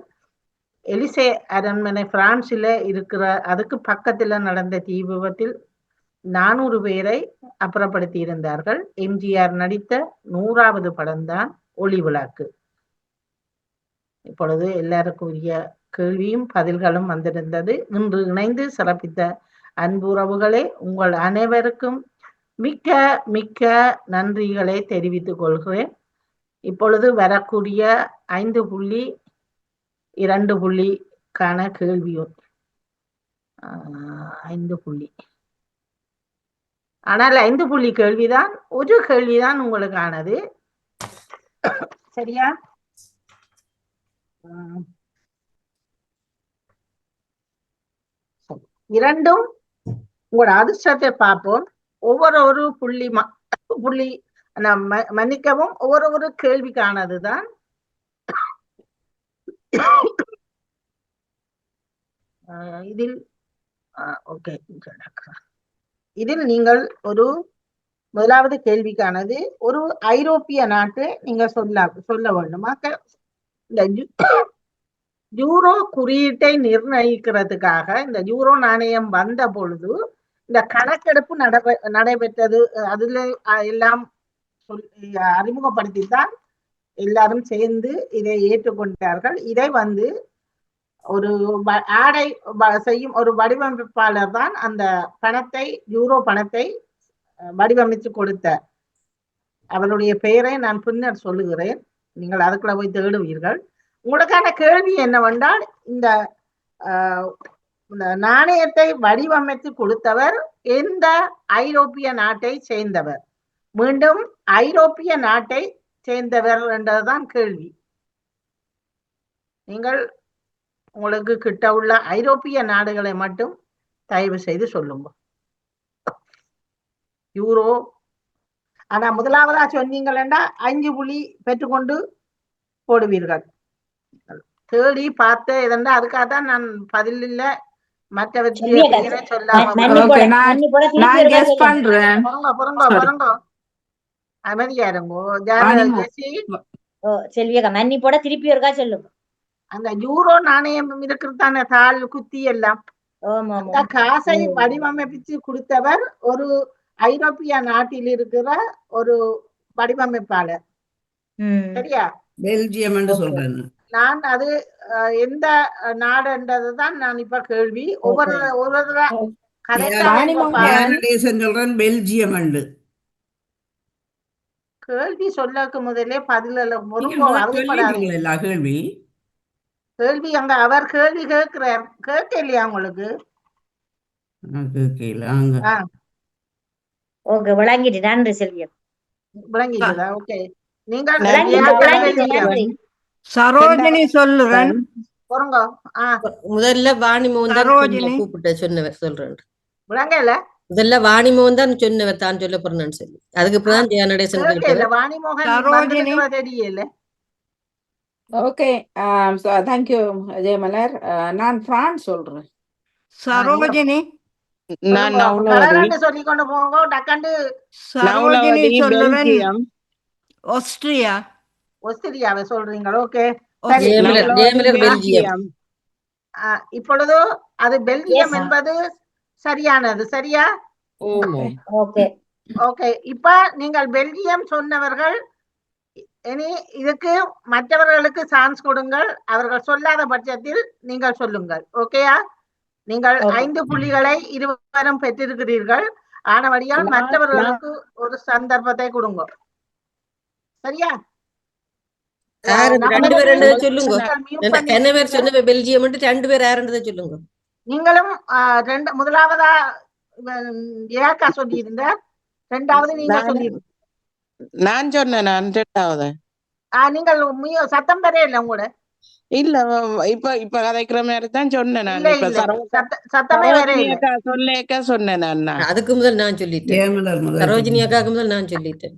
B: எலிசே அரண்மனை பிரான்சில் இருக்கிற அதுக்கு பக்கத்தில் நடந்த தீ விபத்தில் 400 பேரை அப்புறப்படுத்தி இருந்தார்கள். எம்ஜிஆர் நடித்த 100வது படம் தான் ஒளி விளக்கு. இப்பொழுது எல்லாருக்கும் உரிய கேள்வியும் பதில்களும் வந்திருந்தது. இன்று இணைந்து சிறப்பித்த அன்புறவுகளே, உங்கள் அனைவருக்கும் மிக்க மிக்க நன்றிகளை தெரிவித்துக் கொள்கிறேன். இப்பொழுது வரக்கூடிய 5.2 கேள்வியும் 5 ஆனால் 5 கேள்விதான், ஒரு கேள்விதான் உங்களுக்கானது. சரியா? இரண்டும் உங்களோட அதிர்ஷ்டத்தை பார்ப்போம். ஒவ்வொரு புள்ளி மன்னிக்கவும், ஒவ்வொரு கேள்விக்கானதுதான். இதில் ஓகே, இதில் நீங்கள் முதலாவது கேள்விக்கானது ஒரு ஐரோப்பிய நாட்டு நீங்க சொல்ல வேண்டுமா? இந்த யூரோ குறியீட்டை நிர்ணயிக்கிறதுக்காக இந்த யூரோ நாணயம் வந்த பொழுது இந்த கணக்கெடுப்பு நடைபெற்றது. அதுல எல்லாம் அறிமுகப்படுத்தித்தான் எல்லாரும் சேர்ந்து இதை ஏற்றுக்கொண்டார்கள். இதை ஒரு ஆடை செய்யும் ஒரு வடிவமைப்பாளர் தான் அந்த யூரோ பணத்தை வடிவமைத்து கொடுத்த. அவருடைய பெயரை நான் பின்னர் சொல்லுகிறேன், நீங்கள் அதுக்குள்ள போய் தேடுவீர்கள். உங்களுக்கான கேள்வி என்னவென்றால், இந்த நாணயத்தை வடிவமைத்து கொடுத்தவர் எந்த ஐரோப்பிய நாட்டை சேர்ந்தவர்? மீண்டும் ஐரோப்பிய நாட்டை சேர்ந்தவர் என்றதுதான் கேள்வி. நீங்கள் உங்களுக்கு கிட்ட உள்ள ஐரோப்பிய நாடுகளை மட்டும் தயவு செய்து சொல்லுங்க. யூரோ ஆனா முதலாவதா சொன்னீங்களா 5 புள்ளி பெற்றுக்கொண்டு போடுவீர்கள். தேடி பார்த்து இதெண்டா அதுக்காக தான் நான் பதில் இல்ல மற்ற அமைதியா இருங்கோ.
J: செல்வியக்கா மன்னிப்போட திருப்பி ஒருக்கா சொல்லுங்க.
B: அந்த யூரோ நாணயம் இருக்கிறதான தாள் குத்தி எல்லாம் காசை வடிவமைப்பிச்சு கொடுத்தவர் ஒரு ஐரோப்பிய நாட்டில் இருக்கிற ஒரு வடிவமைப்பாளர். சரியா?
H: பெல்ஜியம் என்று சொல்றேன்
B: நான். அது எந்த நாடுன்றதுதான் நான் இப்ப கேள்வி. ஒவ்வொரு
H: சொல்றேன் பெல்ஜியம் என்று
B: கேள்வி சொல்லக்கு முதலே பதில்
H: கேள்வி
B: கேள்வி அங்க அவர் கேள்வி கேட்கிறார். கேட்க இல்லையா உங்களுக்கு?
J: ஓகே, விளங்கிட்டு. நன்றி செல்வியம்.
B: விளங்கிட்டுதா? ஓகே. நீங்கள்
Q: சரோஜினி சொல்லுறேன்.
E: முதல்ல வாணிமோகன் கூப்பிட்ட சொன்னவர் சொல்றேன்.
B: விளங்கல?
E: முதல்ல வாணிமோகன் தான் சொன்னவர் தான் சொல்ல போறேன்னு சொல்லி, அதுக்கு அப்புறம் ஜெயநடேசன்.
B: வாணிமோகன் தெரியல.
D: Okay, thank you Jayamalar. நான் பிரான்ஸ் சொல்றேன்.
Q: சரோஜினி
B: சொல்லிக்கொண்டு போங்க. டக்கண்டு
Q: சரோஜினி சொல்லுறேன்.
B: ஆஸ்திரியாவை சொல்றீங்க. ஓகே. இப்பொழுது அது பெல்ஜியம் என்பது சரியானது. சரியா? ஓகே. இப்ப நீங்கள் பெல்ஜியம் சொன்னவர்கள் இனி இதுக்கு மற்றவர்களுக்கு சான்ஸ் கொடுங்கள். அவர்கள் சொல்லாத பட்சத்தில் நீங்கள் சொல்லுங்கள். ஓகேயா? நீங்கள் 5 புள்ளிகளை இருவரும் பெற்றிருக்கிறீர்கள். ஆனபடியால் மற்றவர்களுக்கு ஒரு சந்தர்ப்பத்தை கொடுங்க. சரியா? நீங்களும் முதலாவதா ஏக்கா சொல்லியிருந்த, இரண்டாவது நீங்க சொல்லிருந்த.
M: நான் சொன்னேன் ரெண்டாவது.
B: நீங்கள் சத்தம் பெற இல்லை உங்களோட
M: இல்ல. இப்ப கதைக்கிற மாதிரி தான் சொன்னேன்.
B: சத்தமே
M: சொல்லேக்க சொன்னேன்.
E: அதுக்கு முதல் நான் சொல்லிட்டேன். சரோஜினி அக்காக்கு முதல் நான் சொல்லிட்டேன்.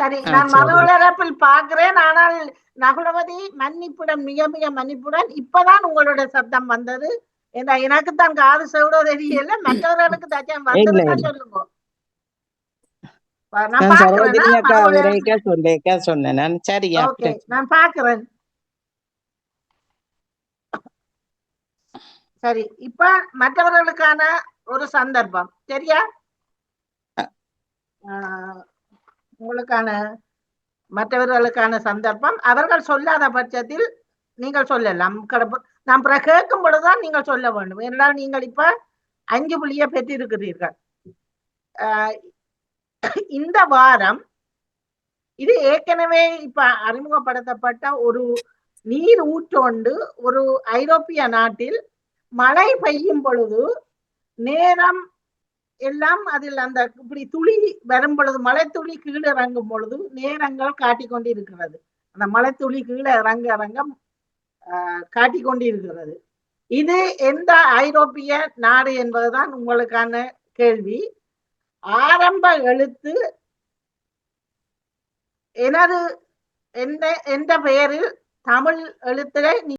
B: சரி, நான் மறுவளப்பில் பார்க்கிறேன். ஆனால் நகுலவதி மன்னிப்புடன், மிக மிக மன்னிப்புடன் இப்பதான் உங்களோட சத்தம் வந்தது. ஏன்னா எனக்குத்தான் காது செவிடோ தெரியல, மற்றவர்களுக்கு தச்சம்
M: இல்ல
B: வந்திருந்தா
M: இல்ல
B: சொல்லுங்க. நான்
M: நான்
B: பாக்குறேன்.
M: சரோஜினி அக்கா வரைக்கா சொன்னேன் நான். சரியா
B: ஓகே, நான் பாக்குறேன். சரி, இப்ப மற்றவர்களுக்கான ஒரு சந்தர்ப்பம் சரியா? உங்களுக்கான மற்றவர்களுக்கான சந்தர்ப்பம். அவர்கள் சொல்லாத பட்சத்தில் நீங்கள் சொல்லலாம். நான் பிறகு கேட்கும் பொழுதுதான் நீங்கள் சொல்ல வேண்டும். என்றால் நீங்கள் இப்ப 5 புள்ளியை பெற்றிருக்கிறீர்கள். இந்த வாரம் இது ஏற்கனவே இப்ப அறிமுகப்படுத்தப்பட்ட ஒரு நீர் ஊற்றொண்டு ஒரு ஐரோப்பிய நாட்டில் மழை பெய்யும் பொழுது நேரம் எல்லாம் அதில் அந்த இப்படி துளி வரும் பொழுது, மழை துளி கீழே இறங்கும் பொழுது நேரங்கள் காட்டிக்கொண்டிருக்கிறது. அந்த மழை துளி கீழே இறங்க காட்டிக்கொண்டிருக்கிறது. இது எந்த ஐரோப்பிய நாடு என்பதுதான் உங்களுக்கான கேள்வி. ஆரம்ப எழுத்து எந்த பெயரில் தமிழ் எழுத்துல